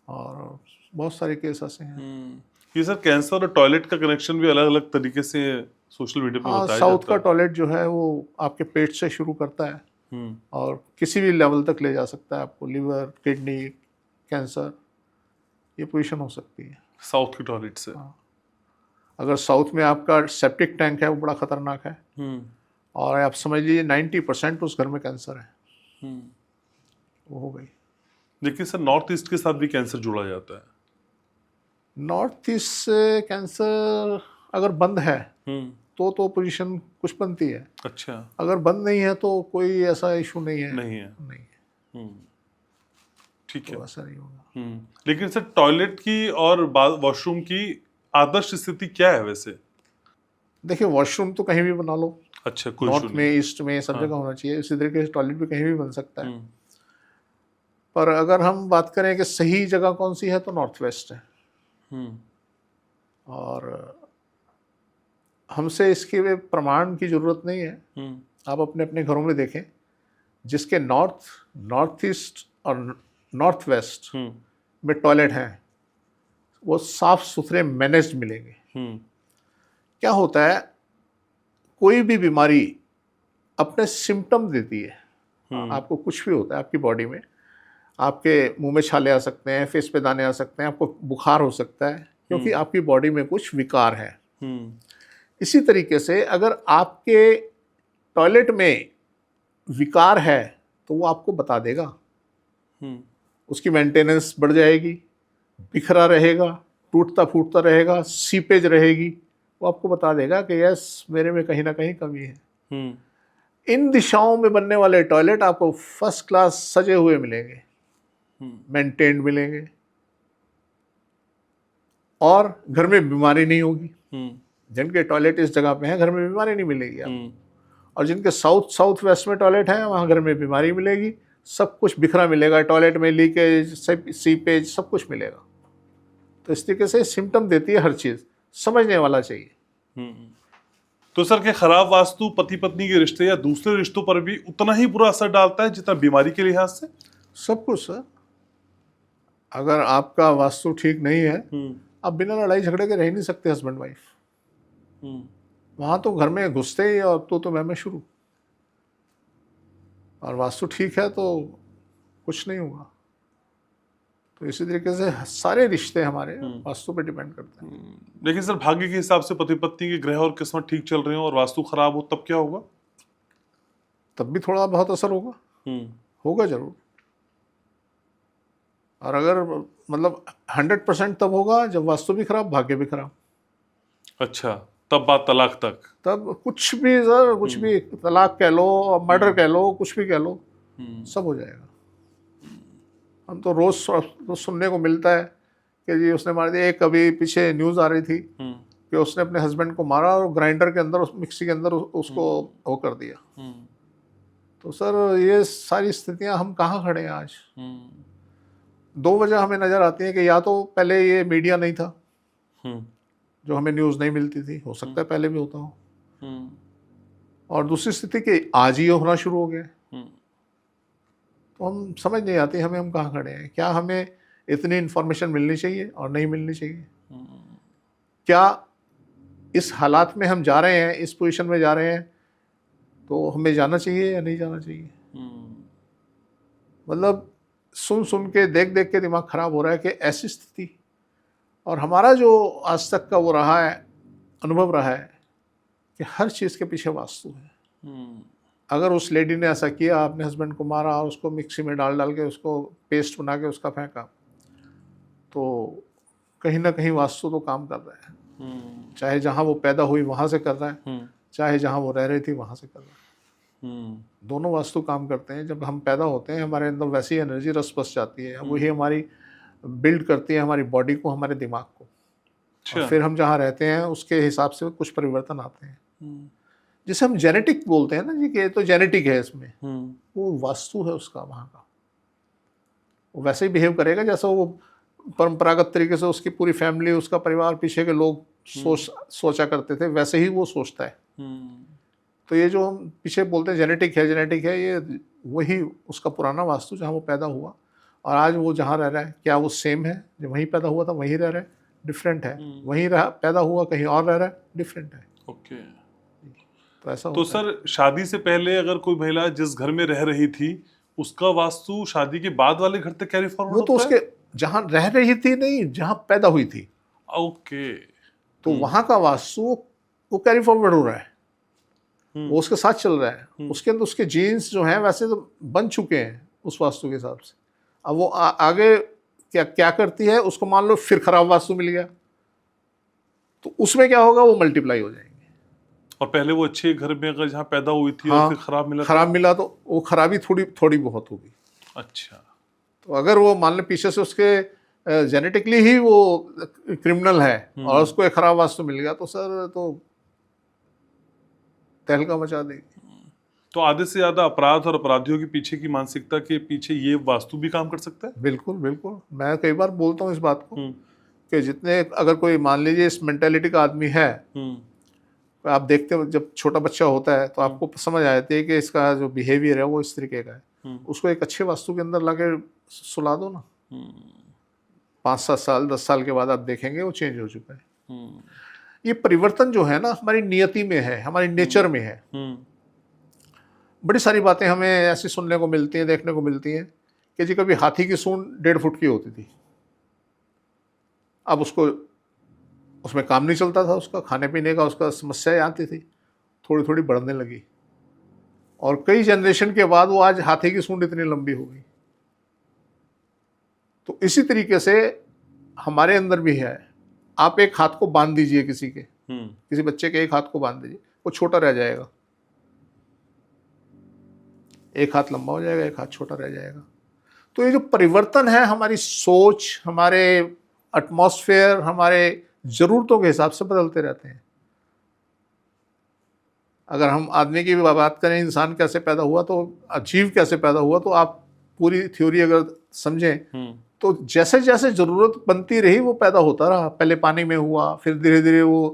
और बहुत सारे केस ऐसे हैं। ये सर कैंसर और टॉयलेट का कनेक्शन भी अलग अलग तरीके से सोशल मीडिया पे बताया जाता है। साउथ का टॉयलेट जो है वो आपके पेट से शुरू करता है और किसी भी लेवल तक ले जा सकता है आपको, लिवर, किडनी, कैंसर, ये पोजीशन हो सकती है साउथ के टॉयलेट से। अगर साउथ में आपका सेप्टिक टैंक है वो बड़ा खतरनाक है और आप समझ लीजिए 90% उस घर में कैंसर है। वो हो गई। लेकिन सर नॉर्थ ईस्ट के साथ भी कैंसर जुड़ा जाता है। नॉर्थ ईस्ट से कैंसर अगर बंद है तो पोजीशन कुछ बनती है। अच्छा। अगर बंद नहीं है तो कोई ऐसा इशू नहीं है। नहीं। ठीक है, तो ऐसा नहीं होगा। लेकिन सर टॉयलेट की और वॉशरूम की आदर्श स्थिति क्या है वैसे? देखिए वॉशरूम तो कहीं भी बना लो। अच्छा, कोई नॉर्थ में, ईस्ट में, सब जगह होना चाहिए। इसी तरीके से टॉयलेट भी कहीं भी बन सकता है। पर अगर हम बात करें कि सही जगह कौन सी है तो नॉर्थ वेस्ट है। और हमसे इसके प्रमाण की ज़रूरत नहीं है। आप अपने अपने घरों में देखें, जिसके नॉर्थ ईस्ट और नॉर्थ वेस्ट में टॉयलेट हैं, वो साफ सुथरे मैनेज्ड मिलेंगे। क्या होता है, कोई भी बीमारी अपने सिम्टम देती है। आपको कुछ भी होता है आपकी बॉडी में, आपके मुंह में छाले आ सकते हैं, फेस पे दाने आ सकते हैं, आपको बुखार हो सकता है, क्योंकि आपकी बॉडी में कुछ विकार है। इसी तरीके से अगर आपके टॉयलेट में विकार है तो वो आपको बता देगा। उसकी मेंटेनेंस बढ़ जाएगी, बिखरा रहेगा, टूटता फूटता रहेगा, सीपेज रहेगी, वो आपको बता देगा कि यस, मेरे में कहीं ना कहीं कमी है। इन दिशाओं में बनने वाले टॉयलेट आपको फर्स्ट क्लास सजे हुए मिलेंगे, मेंटेन्ड मिलेंगे, और घर में बीमारी नहीं होगी। जिनके टॉयलेट इस जगह पे हैं, घर में बीमारी नहीं मिलेगी आपको। और जिनके साउथ वेस्ट में टॉयलेट है, वहाँ घर में बीमारी मिलेगी, सब कुछ बिखरा मिलेगा, टॉयलेट में लीकेज, सीपेज, सब कुछ मिलेगा। तो इस तरीके से सिम्टम देती है हर चीज़, समझने वाला चाहिए। तो सर, क्या खराब वास्तु पति पत्नी के रिश्ते या दूसरे रिश्तों पर भी उतना ही बुरा असर डालता है जितना बीमारी के लिहाज से? सब कुछ सर। अगर आपका वास्तु ठीक नहीं है, आप बिना लड़ाई झगड़े के रह नहीं सकते हस्बैंड वाइफ। वहाँ तो घर में घुसते ही और तो मैं शुरू। और वास्तु ठीक है तो कुछ नहीं होगा। तो इसी तरीके से सारे रिश्ते हमारे वास्तु पे डिपेंड करते हैं। लेकिन सर, भाग्य के हिसाब से पति पत्नी के ग्रह और किस्मत ठीक चल रहे हो और वास्तु खराब हो, तब क्या होगा? तब भी थोड़ा बहुत असर होगा, होगा जरूर। और अगर मतलब 100% तब होगा जब वास्तु भी खराब, भाग्य भी खराब। अच्छा, तब बात तलाक तक? तब कुछ भी सर, कुछ भी, तलाक कह लो, मर्डर कह लो, कुछ भी कह लो, सब हो जाएगा। हम तो रोज सुनने को मिलता है कि जी उसने मार दिया। एक कभी पीछे न्यूज़ आ रही थी कि उसने अपने हस्बैंड को मारा और ग्राइंडर के अंदर, मिक्सी के अंदर उसको वो कर दिया। तो सर, ये सारी स्थितियां, हम कहाँ खड़े हैं आज? दो वजह हमें नज़र आती है कि या तो पहले ये मीडिया नहीं था, जो हमें न्यूज़ नहीं मिलती थी, हो सकता है पहले भी होता हो, और दूसरी स्थिति कि आज ही होना शुरू हो गया। तो हम समझ नहीं आती हमें, हम कहाँ खड़े हैं। क्या हमें इतनी इन्फॉर्मेशन मिलनी चाहिए और नहीं मिलनी चाहिए? क्या इस हालात में हम जा रहे हैं, इस पोजीशन में जा रहे हैं, तो हमें जाना चाहिए या नहीं जाना चाहिए? मतलब सुन सुन के, देख देख के दिमाग खराब हो रहा है कि ऐसी स्थिति। और हमारा जो आज तक का वो रहा है, अनुभव रहा है कि हर चीज़ के पीछे वास्तु है। अगर उस लेडी ने ऐसा किया, अपने हस्बैंड को मारा, उसको मिक्सी में डाल के उसको पेस्ट बना के उसका फेंका, तो कहीं ना कहीं वास्तु तो काम कर रहा है। चाहे जहाँ वो पैदा हुई वहाँ से कर रहा है, चाहे जहाँ वो रह रही थी वहाँ से कर रहा है। दोनों वास्तु काम करते हैं। जब हम पैदा होते हैं, हमारे अंदर वैसी एनर्जी रस बस जाती है, वही हमारी बिल्ड करती है हमारी बॉडी को, हमारे दिमाग को। और फिर हम जहाँ रहते हैं उसके हिसाब से कुछ परिवर्तन आते हैं, जिसे हम जेनेटिक बोलते हैं ना जी, कि तो जेनेटिक है इसमें, वो वास्तु है उसका वहाँ का। वो वैसे ही बिहेव करेगा जैसा वो परंपरागत तरीके से उसकी पूरी फैमिली, उसका परिवार, पीछे के लोग सोचा करते थे, वैसे ही वो सोचता है। तो ये जो हम पीछे बोलते हैं जेनेटिक है, ये वही उसका पुराना वास्तु, जहाँ वो पैदा हुआ। और आज वो जहाँ रह रहा है, क्या वो सेम है? जो वहीं पैदा हुआ था वहीं रह रहा है? डिफरेंट है। वहीं पैदा हुआ, कहीं और रह रहा है, डिफरेंट है। ओके। तो ऐसा तो सर, शादी से पहले अगर कोई महिला जिस घर में रह रही थी, उसका वास्तु शादी के बाद वाले घर तक कैरी फॉरवर्ड होता है? वो तो उसके जहाँ रह रही थी नहीं, जहाँ पैदा हुई थी। ओके। तो वहाँ का वास्तु वो कैरी फॉरवर्ड हो रहा है, वो उसके साथ चल रहा है। उसके अंदर उसके जीन्स जो हैं वैसे तो बन चुके हैं उस वास्तु के हिसाब से। अब वो आगे क्या करती है, उसको मान लो फिर खराब वास्तु मिल गया, तो उसमें क्या होगा, वो मल्टीप्लाई हो जाएंगे। और पहले वो अच्छे घर में अगर जहाँ पैदा हुई थी, हाँ, और फिर खराब मिला तो वो खराबी थोड़ी बहुत होगी। अच्छा। तो अगर वो मान लो पीछे से उसके जेनेटिकली ही वो क्रिमिनल है और उसको एक खराब वास्तु मिल गया, तो सर तो तहलका मचा देगी। तो आधे से ज्यादा अपराध और अपराधियों के पीछे की मानसिकता के पीछे ये वास्तु भी काम कर सकता है? बिल्कुल बिल्कुल। मैं कई बार बोलता हूँ इस बात को कि जितने, अगर कोई मान लीजिए इस मेंटेलिटी का आदमी है, आप देखते हो जब छोटा बच्चा होता है तो आपको समझ आ जाती है कि इसका जो बिहेवियर है वो इस तरीके का है, उसको एक अच्छे वास्तु के अंदर लाके सुला दो ना, 5-7 साल 10 साल के बाद आप देखेंगे वो चेंज हो चुका है। ये परिवर्तन जो है ना हमारी नियति में है, हमारी नेचर में है। बड़ी सारी बातें हमें ऐसी सुनने को मिलती हैं, देखने को मिलती हैं कि जी कभी हाथी की सूंड 1.5 फुट की होती थी, अब उसको उसमें काम नहीं चलता था, उसका खाने पीने का उसका समस्याएं आती थी, थोड़ी थोड़ी बढ़ने लगी, और कई जनरेशन के बाद वो आज हाथी की सूंड इतनी लंबी हो गई। तो इसी तरीके से हमारे अंदर भी है। आप एक हाथ को बांध दीजिए किसी बच्चे के एक हाथ को बांध दीजिए, वो छोटा रह जाएगा, एक हाथ लंबा हो जाएगा, एक हाथ छोटा रह जाएगा। तो ये जो परिवर्तन है हमारी सोच, हमारे एटमॉस्फेयर, हमारे ज़रूरतों के हिसाब से बदलते रहते हैं। अगर हम आदमी की बात करें, इंसान कैसे पैदा हुआ, तो जीव कैसे पैदा हुआ, तो आप पूरी थ्योरी अगर समझें तो जैसे जैसे ज़रूरत बनती रही वो पैदा होता रहा। पहले पानी में हुआ, फिर धीरे धीरे वो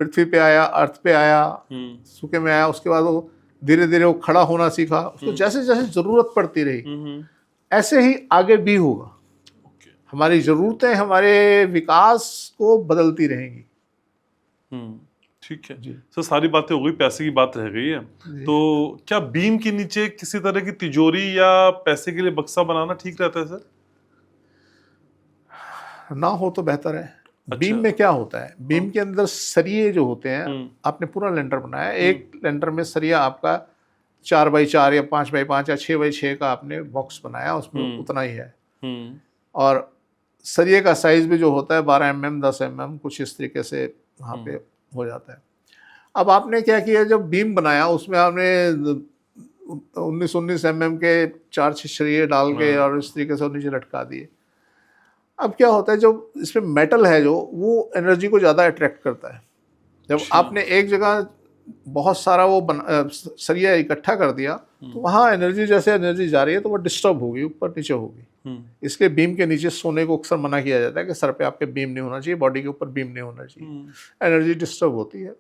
पृथ्वी पे आया, अर्थ पे आया, सूखे में आया, उसके बाद वो धीरे धीरे वो खड़ा होना सीखा। उसको जैसे जैसे ज़रूरत पड़ती रही ऐसे ही आगे भी होगा। हमारी ज़रूरतें हमारे विकास को बदलती रहेंगी। ठीक है जी। सर सारी बातें हो गई, पैसे की बात रह गई है, तो क्या बीम के नीचे किसी तरह की तिजोरी या पैसे के लिए बक्सा बनाना ठीक रहता है सर? ना हो तो बेहतर है। अच्छा। बीम में क्या होता है, बीम के अंदर सरिये जो होते हैं, आपने पूरा लेंटर बनाया, एक लेंटर में सरिया आपका 4x4 या 5x5 या 6x6 का आपने बॉक्स बनाया, उसमें उतना ही है, और सरिये का साइज भी जो होता है 12 mm 10 mm कुछ इस तरीके से वहाँ पे हो जाता है। अब आपने क्या किया, जब बीम बनाया उसमें आपने 19 mm के 4 सरिये डाल के और इस तरीके से नीचे लटका दिए। अब क्या होता है, जो इसमें मेटल है जो वो एनर्जी को ज़्यादा अट्रैक्ट करता है। जब आपने एक जगह बहुत सारा वो सरिया इकट्ठा कर दिया तो वहाँ एनर्जी, जैसे एनर्जी जा रही है तो वो डिस्टर्ब होगी, ऊपर नीचे होगी। इसलिए बीम के नीचे सोने को अक्सर मना किया जाता है कि सर पे आपके बीम नहीं होना चाहिए, बॉडी के ऊपर बीम नहीं होना चाहिए, एनर्जी डिस्टर्ब होती है।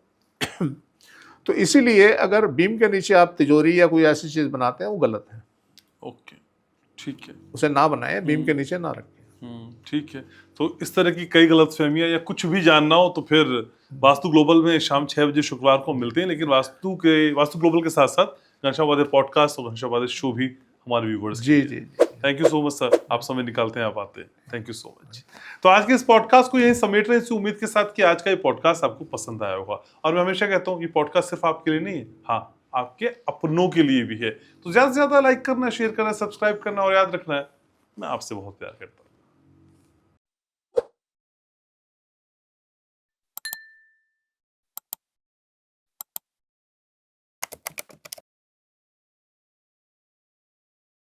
तो इसीलिए अगर बीम के नीचे आप तिजोरी या कोई ऐसी चीज़ बनाते हैं वो गलत है। ओके, ठीक है, उसे ना बनाए, बीम के नीचे ना रखें। ठीक है। तो इस तरह की कई गलतफहमियां या कुछ भी जानना हो तो फिर वास्तु ग्लोबल में शाम 6 बजे शुक्रवार को मिलते हैं। लेकिन वास्तु ग्लोबल के साथ साथ घनश्याम वादे पॉडकास्ट और घनश्याम वादे शो भी हमारे व्यूवर्स जी जी। Thank you so much sir, आप समय निकालते हैं, आप आते हैं, थैंक यू सो मच। तो आज के इस पॉडकास्ट को यही समेट रहे हैं, इसी उम्मीद के साथ कि आज का ये पॉडकास्ट आपको पसंद आया होगा। और मैं हमेशा कहता हूँ ये पॉडकास्ट सिर्फ आपके लिए नहीं है, हाँ आपके अपनों के लिए भी है। तो ज्यादा से ज्यादा लाइक करना, शेयर करना, सब्सक्राइब करना, और याद रखना है मैं आपसे बहुत प्यार करता हूँ।